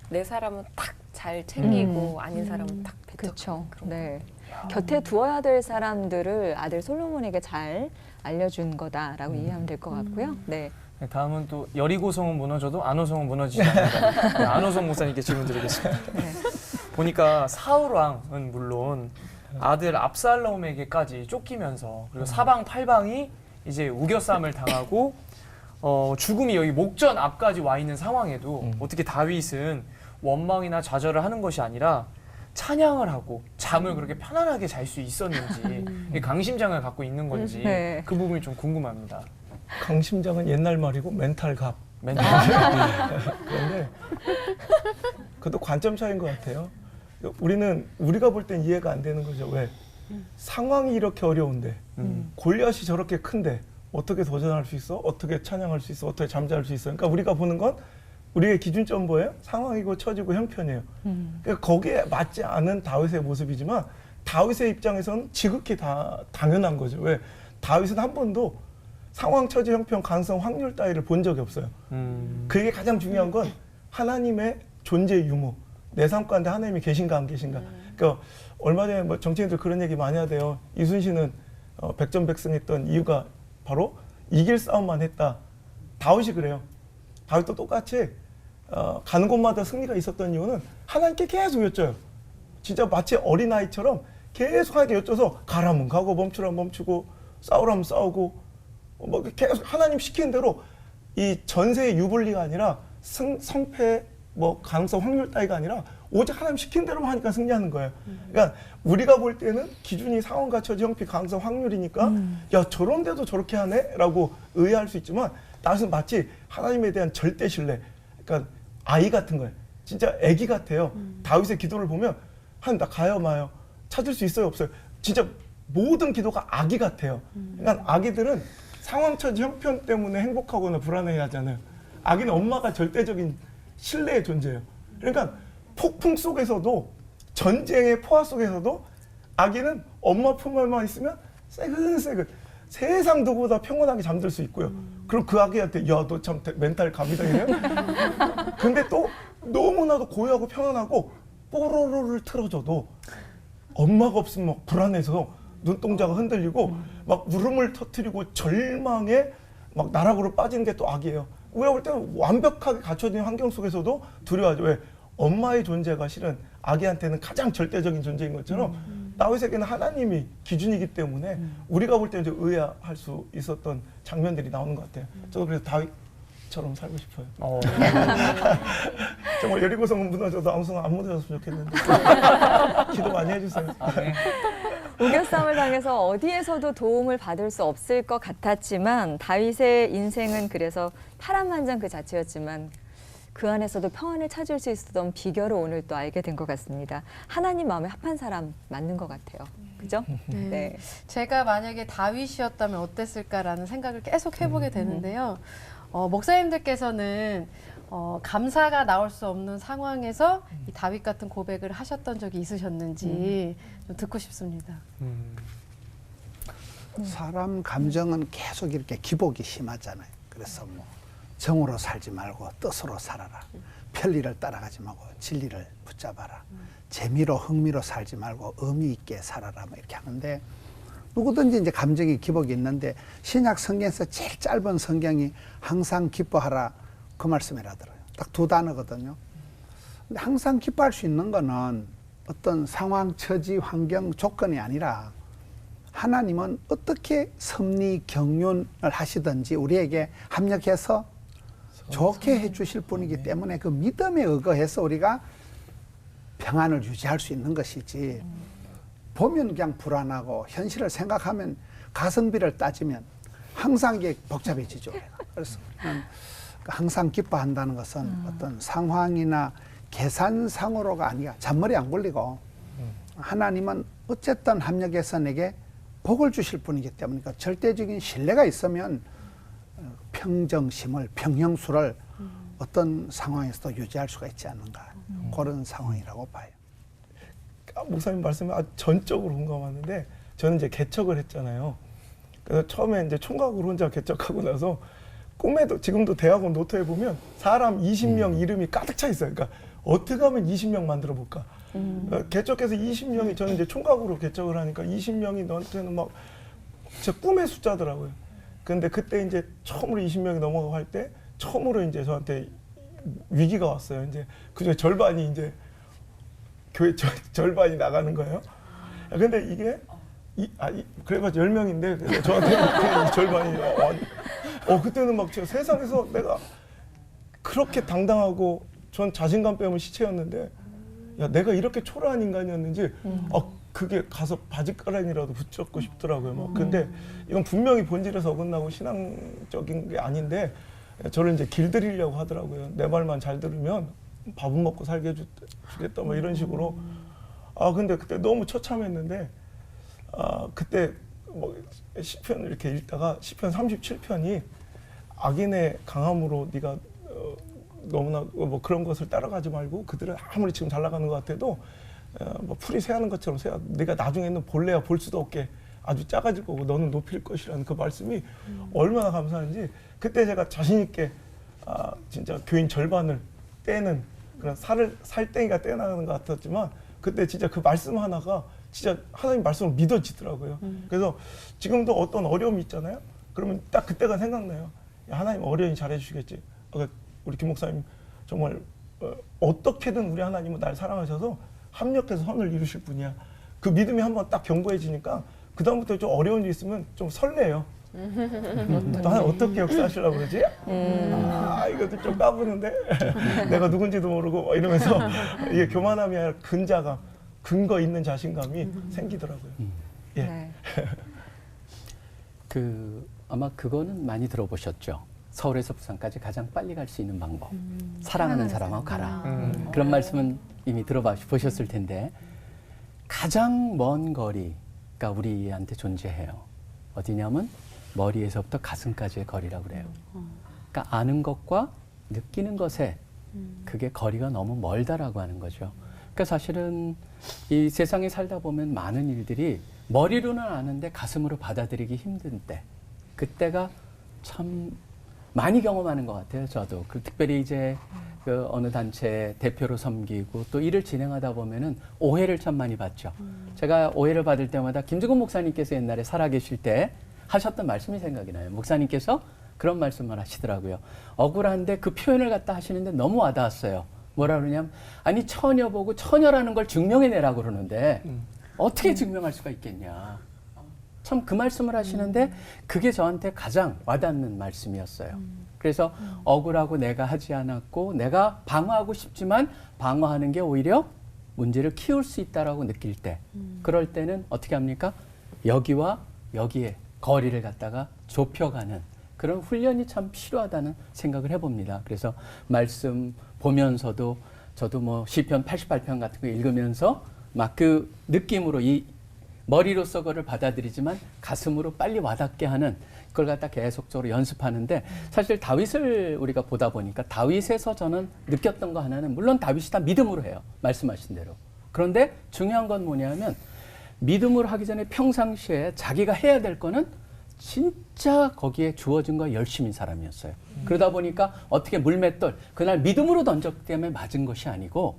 내 사람은 딱 잘 챙기고 아닌 사람은 딱 그렇죠. 배척하고. 네. 곁에 두어야 될 사람들을 아들 솔로몬에게 잘 알려준 거다라고 이해하면 될 것 같고요. 네. 네, 다음은 또 여리고성은 무너져도 안호성은 무너지지 않는다. 네, 안호성 목사님께 질문 드리겠습니다. 네. 보니까 사울 왕은 물론 아들 압살롬에게까지 쫓기면서 그리고 사방 팔방이 이제 우겨싸움을 당하고 죽음이 여기 목전 앞까지 와 있는 상황에도 어떻게 다윗은 원망이나 좌절을 하는 것이 아니라 찬양을 하고 잠을 그렇게 편안하게 잘 수 있었는지 강심장을 갖고 있는 건지 네. 그 부분이 좀 궁금합니다. 강심장은 옛날 말이고 멘탈갑. 그런데 그것도 관점 차이인 것 같아요. 우리가 볼 땐 이해가 안 되는 거죠. 왜? 상황이 이렇게 어려운데 골리앗이 저렇게 큰데 어떻게 도전할 수 있어? 어떻게 찬양할 수 있어? 어떻게 잠잘 수 있어? 그러니까 우리가 보는 건 우리의 기준점 뭐예요? 상황이고 처지고 형편이에요. 그러니까 거기에 맞지 않은 다윗의 모습이지만 다윗의 입장에서는 지극히 당연한 거죠. 왜? 다윗은 한 번도 상황, 처지, 형편, 가능성, 확률 따위를 본 적이 없어요. 그게 가장 중요한 건 하나님의 존재 유무. 내 삶 가운데 하나님이 계신가 안 계신가. 그러니까 얼마 전에 뭐 정치인들 그런 얘기 많이 하대요. 이순신은 백전백승했던 이유가 바로 이길 싸움만 했다. 다윗이 그래요. 다윗도 똑같이 가는 곳마다 승리가 있었던 이유는 하나님께 계속 여쭤요. 진짜 마치 어린아이처럼 계속 하나님께 여쭤서 가라면 가고 멈추라면 멈추고 싸우라면 싸우고 뭐 계속 하나님 시키는 대로 이 전세의 유불리가 아니라 성패 뭐 가능성 확률 따위가 아니라 오직 하나님 시킨 대로만 하니까 승리하는 거예요. 그러니까 우리가 볼 때는 기준이 상황과 처지, 형편, 가능성, 확률이니까 야 저런데도 저렇게 하네? 라고 의아할 수 있지만 나는 마치 하나님에 대한 절대 신뢰, 그러니까 아이 같은 거예요. 진짜 아기 같아요. 다윗의 기도를 보면 하나님 나 가요 마요 찾을 수 있어요 없어요? 진짜 모든 기도가 아기 같아요. 그러니까 아기들은 상황, 처지, 형편 때문에 행복하거나 불안해하잖아요. 아기는 엄마가 절대적인 신뢰의 존재예요. 그러니까 폭풍 속에서도 전쟁의 포화 속에서도 아기는 엄마 품에만 있으면 새근새근 세상 누구보다 평온하게 잠들 수 있고요. 그럼 그 아기한테 야, 너 참 멘탈 갑이다 이래요. 근데 또 너무나도 고요하고 편안하고 뽀로로를 틀어줘도 엄마가 없으면 막 불안해서 눈동자가 흔들리고 막 울음을 터뜨리고 절망에 막 나락으로 빠지는 게 또 아기예요. 우리가 볼 때는 완벽하게 갖춰진 환경 속에서도 두려워하죠. 왜? 엄마의 존재가 실은 아기한테는 가장 절대적인 존재인 것처럼 다윗에게는 하나님이 기준이기 때문에 우리가 볼 때는 좀 의아할 수 있었던 장면들이 나오는 것 같아요. 저도 그래서 다윗처럼 살고 싶어요. 정말 여리고성은 무너져도 아무 순간 안 무너졌으면 좋겠는데 기도 많이 해주세요. 우겨쌈을 당해서 어디에서도 도움을 받을 수 없을 것 같았지만 다윗의 인생은 그래서 파란만장 그 자체였지만 그 안에서도 평안을 찾을 수 있었던 비결을 오늘 또 알게 된 것 같습니다. 하나님 마음에 합한 사람 맞는 것 같아요. 그죠? 네. 제가 만약에 다윗이었다면 어땠을까라는 생각을 계속 해보게 되는데요. 목사님들께서는 감사가 나올 수 없는 상황에서 이 다윗 같은 고백을 하셨던 적이 있으셨는지 좀 듣고 싶습니다. 사람 감정은 계속 이렇게 기복이 심하잖아요. 그래서 뭐 정으로 살지 말고 뜻으로 살아라. 편리를 따라가지 말고 진리를 붙잡아라. 재미로 흥미로 살지 말고 의미 있게 살아라. 뭐 이렇게 하는데 누구든지 이제 감정이 기복이 있는데 신약 성경에서 제일 짧은 성경이 항상 기뻐하라 그 말씀이라더라고요. 딱 2단어거든요. 근데 항상 기뻐할 수 있는 거는 어떤 상황, 처지, 환경, 조건이 아니라 하나님은 어떻게 섭리, 경륜을 하시든지 우리에게 합력해서 좋게 해주실 분이기 때문에 그 믿음에 의거해서 우리가 평안을 유지할 수 있는 것이지 보면 그냥 불안하고 현실을 생각하면 가성비를 따지면 항상 이게 복잡해지죠. 그래서 항상 기뻐한다는 것은 어떤 상황이나 계산상으로가 아니라 잔머리 안 굴리고 하나님은 어쨌든 합력해서 내게 복을 주실 분이기 때문에 그러니까 절대적인 신뢰가 있으면 평정심을, 평형수를 어떤 상황에서도 유지할 수가 있지 않는가 그런 상황이라고 봐요. 목사님 말씀에 아주 전적으로 공감하는데 저는 이제 개척을 했잖아요. 그래서 처음에 이제 총각으로 혼자 개척하고 나서 꿈에도 지금도 대학원 노트에 보면 사람 20명 이름이 가득 차 있어요. 그러니까 어떻게 하면 20명 만들어 볼까? 개척해서 20명이 저는 이제 총각으로 개척을 하니까 20명이 너한테는 막 제 꿈의 숫자더라고요. 근데 그때 이제 처음으로 20명이 넘어가고 할 때 처음으로 이제 저한테 위기가 왔어요. 이제 그중에 절반이 이제 교회 절반이 나가는 거예요. 근데 이게 그래봤자 10명인데 저한테 절반이 그때는 막 제가 세상에서 내가 그렇게 당당하고 전 자신감 빼면 시체였는데 야 내가 이렇게 초라한 인간이었는지 그게 가서 바지가랑이라도 붙잡고 싶더라고요. 막. 근데 이건 분명히 본질에서 어긋나고 신앙적인 게 아닌데 저를 이제 길들이려고 하더라고요. 내 말만 잘 들으면 밥은 먹고 살게 해주겠다 뭐 이런 식으로. 근데 그때 너무 처참했는데 그때 뭐 시편 이렇게 읽다가 시편 37편이 악인의 강함으로 네가 너무나 뭐 그런 것을 따라가지 말고 그들은 아무리 지금 잘 나가는 것 같아도 뭐 풀이 새하는 것처럼 새야. 네가 나중에는 볼래야 볼 수도 없게 아주 작아질 거고 너는 높일 것이라는 그 말씀이 얼마나 감사한지 그때 제가 자신 있게 진짜 교인 절반을 떼는 그런 살땡이가 떼나가는 것 같았지만 그때 진짜 그 말씀 하나가 진짜 하나님 말씀을 믿어지더라고요. 그래서 지금도 어떤 어려움이 있잖아요. 그러면 딱 그때가 생각나요. 야, 하나님 어려움이 잘해주시겠지. 우리 김 목사님 정말 어떻게든 우리 하나님은 날 사랑하셔서 합력해서 선을 이루실 분이야. 그 믿음이 한번 딱 견고해지니까 그 다음부터 좀 어려운 일 있으면 좀 설레요. 나는 어떻게 역사하시려고 그러지? 이것도 좀 까부는데 내가 누군지도 모르고 막 이러면서 이게 교만함이 아니라 근자감, 근거 있는 자신감이 생기더라고요. 예. 네. 아마 그거는 많이 들어보셨죠. 서울에서 부산까지 가장 빨리 갈 수 있는 방법. 사랑하는 사람하고 가라. 그런 말씀은 이미 들어보셨을 텐데 가장 먼 거리가 우리한테 존재해요. 어디냐면 머리에서부터 가슴까지의 거리라고 그래요. 그러니까 아는 것과 느끼는 것에 그게 거리가 너무 멀다라고 하는 거죠. 그러니까 사실은 이 세상에 살다 보면 많은 일들이 머리로는 아는데 가슴으로 받아들이기 힘든 때, 그때가 참 많이 경험하는 것 같아요. 저도 특별히 이제 그 어느 단체 대표로 섬기고 또 일을 진행하다 보면은 오해를 참 많이 받죠. 제가 오해를 받을 때마다 김주근 목사님께서 옛날에 살아계실 때 하셨던 말씀이 생각이 나요. 목사님께서 그런 말씀을 하시더라고요. 억울한데 그 표현을 갖다 하시는데 너무 와닿았어요. 뭐라 그러냐면, 아니 처녀 보고 처녀라는 걸 증명해내라고 그러는데 어떻게 증명할 수가 있겠냐. 참 그 말씀을 하시는데 그게 저한테 가장 와닿는 말씀이었어요. 그래서 억울하고 내가 하지 않았고 내가 방어하고 싶지만 방어하는 게 오히려 문제를 키울 수 있다라고 느낄 때, 그럴 때는 어떻게 합니까? 여기와 여기에 거리를 갖다가 좁혀가는 그런 훈련이 참 필요하다는 생각을 해봅니다. 그래서 말씀 보면서도 저도 뭐 시편 88편 같은 거 읽으면서 막 그 느낌으로 이 머리로서 그걸 받아들이지만 가슴으로 빨리 와닿게 하는 그걸 갖다 계속적으로 연습하는데, 사실 다윗을 우리가 보다 보니까 다윗에서 저는 느꼈던 거 하나는, 물론 다윗이 다 믿음으로 해요. 말씀하신 대로. 그런데 중요한 건 뭐냐면 믿음으로 하기 전에 평상시에 자기가 해야 될 거는 진짜 거기에 주어진 거 열심인 사람이었어요. 그러다 보니까 어떻게 물맷돌, 그날 믿음으로 던졌기 때문에 맞은 것이 아니고,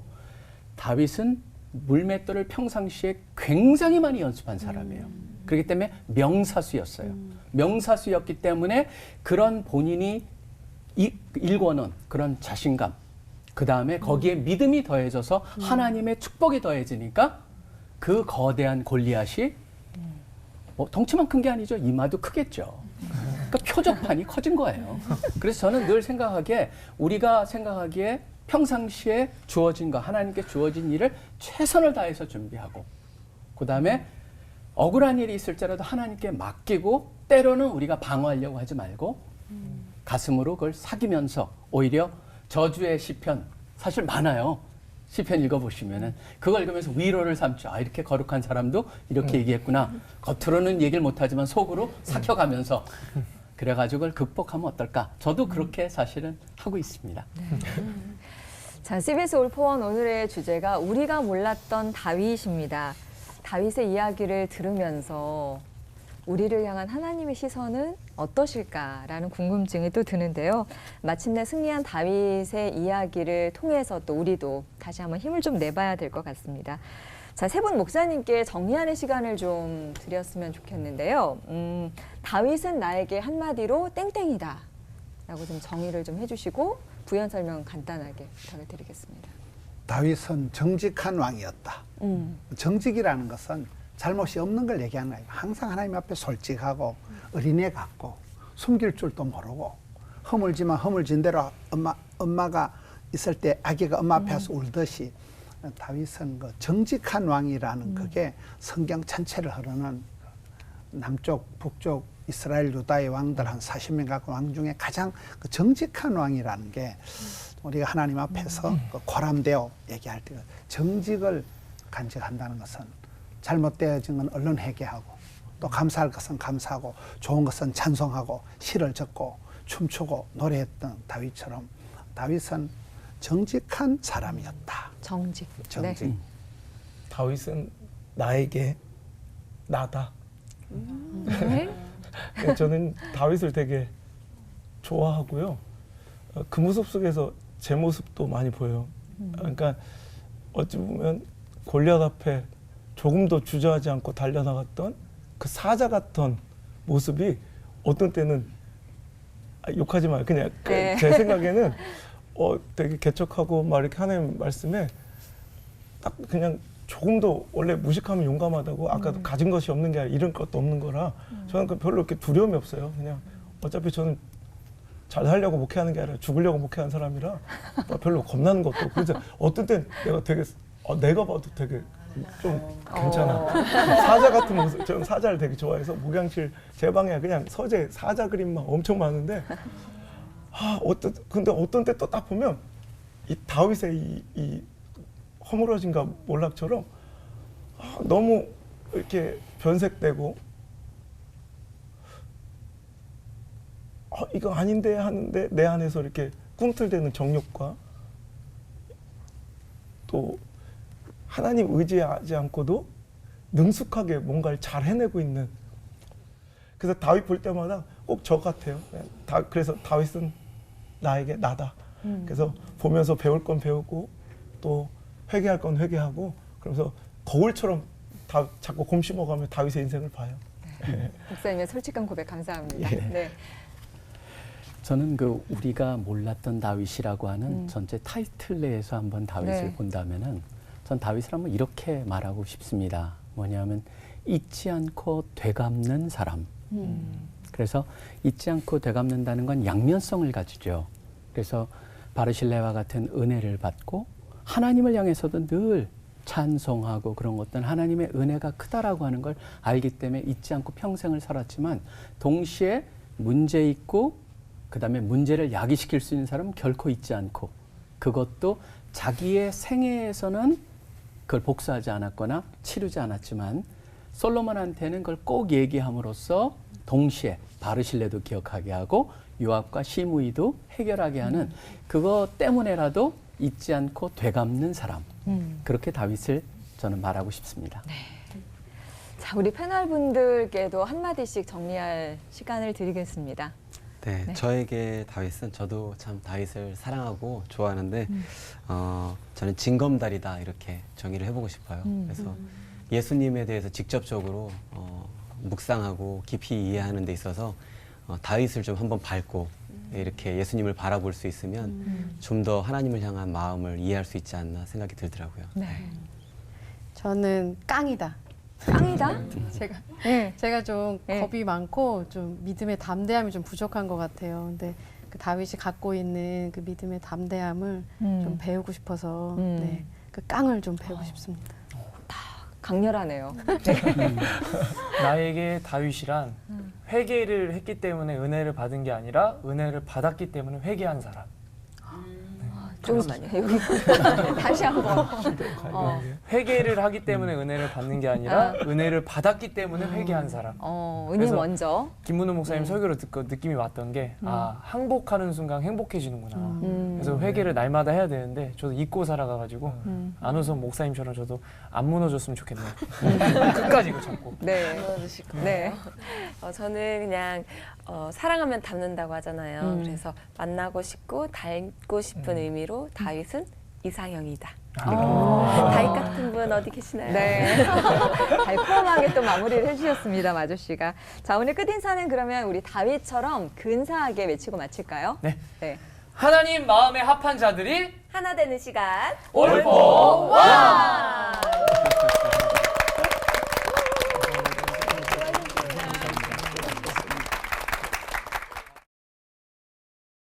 다윗은 물맷돌을 평상시에 굉장히 많이 연습한 사람이에요. 그렇기 때문에 명사수였어요. 명사수였기 때문에 그런 본인이 일궈놓은 그런 자신감, 그 다음에 거기에 믿음이 더해져서 하나님의 축복이 더해지니까 그 거대한 골리앗이 뭐 덩치만 큰 게 아니죠. 이마도 크겠죠. 그러니까 표적판이 커진 거예요. 그래서 저는 늘 생각하기에, 우리가 생각하기에 평상시에 주어진 거, 하나님께 주어진 일을 최선을 다해서 준비하고, 그 다음에 억울한 일이 있을지라도 하나님께 맡기고, 때로는 우리가 방어하려고 하지 말고 가슴으로 그걸 사귀면서, 오히려 저주의 시편 사실 많아요. 시편 읽어보시면은 그걸 읽으면서 위로를 삼죠. 아, 이렇게 거룩한 사람도 이렇게 얘기했구나. 겉으로는 얘기를 못하지만 속으로 삭혀가면서 그래가지고 그걸 극복하면 어떨까. 저도 그렇게 사실은 하고 있습니다. 자, CBS 올포원 오늘의 주제가 우리가 몰랐던 다윗입니다. 다윗의 이야기를 들으면서 우리를 향한 하나님의 시선은 어떠실까라는 궁금증이 또 드는데요. 마침내 승리한 다윗의 이야기를 통해서 또 우리도 다시 한번 힘을 좀 내봐야 될 것 같습니다. 자, 세 분 목사님께 정리하는 시간을 좀 드렸으면 좋겠는데요. 다윗은 나에게 한마디로 땡땡이다 라고 좀 정의를 좀 해주시고 부연 설명 간단하게 부탁을 드리겠습니다. 다윗은 정직한 왕이었다. 정직이라는 것은 잘못이 없는 걸 얘기하는 거예요. 항상 하나님 앞에 솔직하고 어린애 같고 숨길 줄도 모르고, 허물지만 허물진 대로 엄마가 있을 때 아기가 엄마 앞에서 울듯이, 다윗은 그 정직한 왕이라는 그게 성경 전체를 흐르는 남쪽 북쪽 이스라엘 유다의 왕들 한 40명 갖고 왕 중에 가장 그 정직한 왕이라는 게, 우리가 하나님 앞에서 그 고람되어 얘기할 때 정직을 간직한다는 것은, 잘못되어진 건 얼른 회개하고, 또 감사할 것은 감사하고, 좋은 것은 찬송하고, 시를 적고 춤추고 노래했던 다윗처럼 다윗은 정직한 사람이었다. 정직. 정직. 네. 다윗은 나에게 나다. 네. 저는 다윗을 되게 좋아하고요. 그 모습 속에서 제 모습도 많이 보여요. 그러니까 어찌 보면 골리앗 앞에 조금도 주저하지 않고 달려나갔던 그 사자 같던 모습이 어떤 때는, 욕하지 마요. 그냥 네. 제 생각에는 되게 개척하고 막 이렇게 하나님 말씀에 딱 그냥 조금도, 원래 무식하면 용감하다고, 아까도 가진 것이 없는 게 아니라 잃은 것도 없는 거라 저는 별로 이렇게 두려움이 없어요. 그냥 어차피 저는 잘 살려고 목회하는 게 아니라 죽으려고 목회하는 사람이라 별로 겁나는 것도 없고, 그래서 어떤 땐 내가 되게 내가 봐도 되게 좀 괜찮아. 사자 같은 모습, 저는 사자를 되게 좋아해서 목양실 제 방에 그냥 서재 사자 그림만 엄청 많은데, 근데 어떤 때 또 딱 보면 이 다윗의 이 허물어진가 몰락처럼 너무 이렇게 변색되고, 이거 아닌데 하는데 내 안에서 이렇게 꿈틀대는 정욕과 또 하나님 의지하지 않고도 능숙하게 뭔가를 잘 해내고 있는, 그래서 다윗 볼 때마다 꼭 저 같아요. 그래서 다윗은 나에게 나다. 그래서 보면서 배울 건 배우고 또 회개할 건 회개하고, 그러면서 거울처럼 자꾸 곰씹어가며 다윗의 인생을 봐요. 목사님의 솔직한 고백 감사합니다. 예. 네. 저는 그 우리가 몰랐던 다윗이라고 하는 전체 타이틀 내에서 한번 다윗을 네. 본다면은 전 다윗을 한번 이렇게 말하고 싶습니다. 뭐냐면 잊지 않고 되갚는 사람. 그래서 잊지 않고 되갚는다는 건 양면성을 가지죠. 그래서 바르실레와 같은 은혜를 받고 하나님을 향해서도 늘 찬송하고 그런 것들은 하나님의 은혜가 크다라고 하는 걸 알기 때문에 잊지 않고 평생을 살았지만, 동시에 문제 있고 그다음에 문제를 야기시킬 수 있는 사람은 결코 잊지 않고, 그것도 자기의 생애에서는 그걸 복수하지 않았거나 치르지 않았지만 솔로몬한테는 그걸 꼭 얘기함으로써 동시에 바르실레도 기억하게 하고 요압과 시므이도 해결하게 하는, 그거 때문에라도 잊지 않고 되갚는 사람. 그렇게 다윗을 저는 말하고 싶습니다. 자, 우리 패널분들께도 한마디씩 정리할 시간을 드리겠습니다. 네, 네. 저에게 다윗은, 저도 참 다윗을 사랑하고 좋아하는데 저는 징검다리다 이렇게 정의를 해보고 싶어요. 그래서 예수님에 대해서 직접적으로 묵상하고 깊이 이해하는 데 있어서 다윗을 좀 한번 밟고 이렇게 예수님을 바라볼 수 있으면 좀 더 하나님을 향한 마음을 이해할 수 있지 않나 생각이 들더라고요. 네. 저는 깡이다. 깡이다? 네. 제가 좀 네. 겁이 많고 좀 믿음의 담대함이 좀 부족한 것 같아요. 근데 그 다윗이 갖고 있는 그 믿음의 담대함을 좀 배우고 싶어서 네, 그 깡을 좀 배우고 싶습니다. 강렬하네요. 나에게 다윗이란 회개를 했기 때문에 은혜를 받은 게 아니라 은혜를 받았기 때문에 회개한 사람. 잠깐만요. 여기 다시 한번. 회개를 하기 때문에 은혜를 받는 게 아니라 은혜를 받았기 때문에 회개한 사람. 은혜 그래서 먼저. 김문호 목사님 설교를 듣고 느낌이 왔던 게 항복하는 순간 행복해지는구나. 그래서 회개를 날마다 해야 되는데 저도 잊고 살아가가지고 안호선 목사님처럼 저도 안 무너졌으면 좋겠네요. 끝까지 이거 잡고. 네. 넣어주실 거예요. 네. 저는 그냥 사랑하면 닮는다고 하잖아요. 그래서 만나고 싶고 닮고 싶은 의미로 다윗은 이상형이다. 다윗 같은 분 어디 계시나요? 네. 달콤하게 또 마무리를 해주셨습니다, 마조 씨가. 자, 오늘 끝인사는 그러면 우리 다윗처럼 근사하게 외치고 마칠까요? 네. 네. 하나님 마음에 합한 자들이 하나 되는 시간. 올포 와!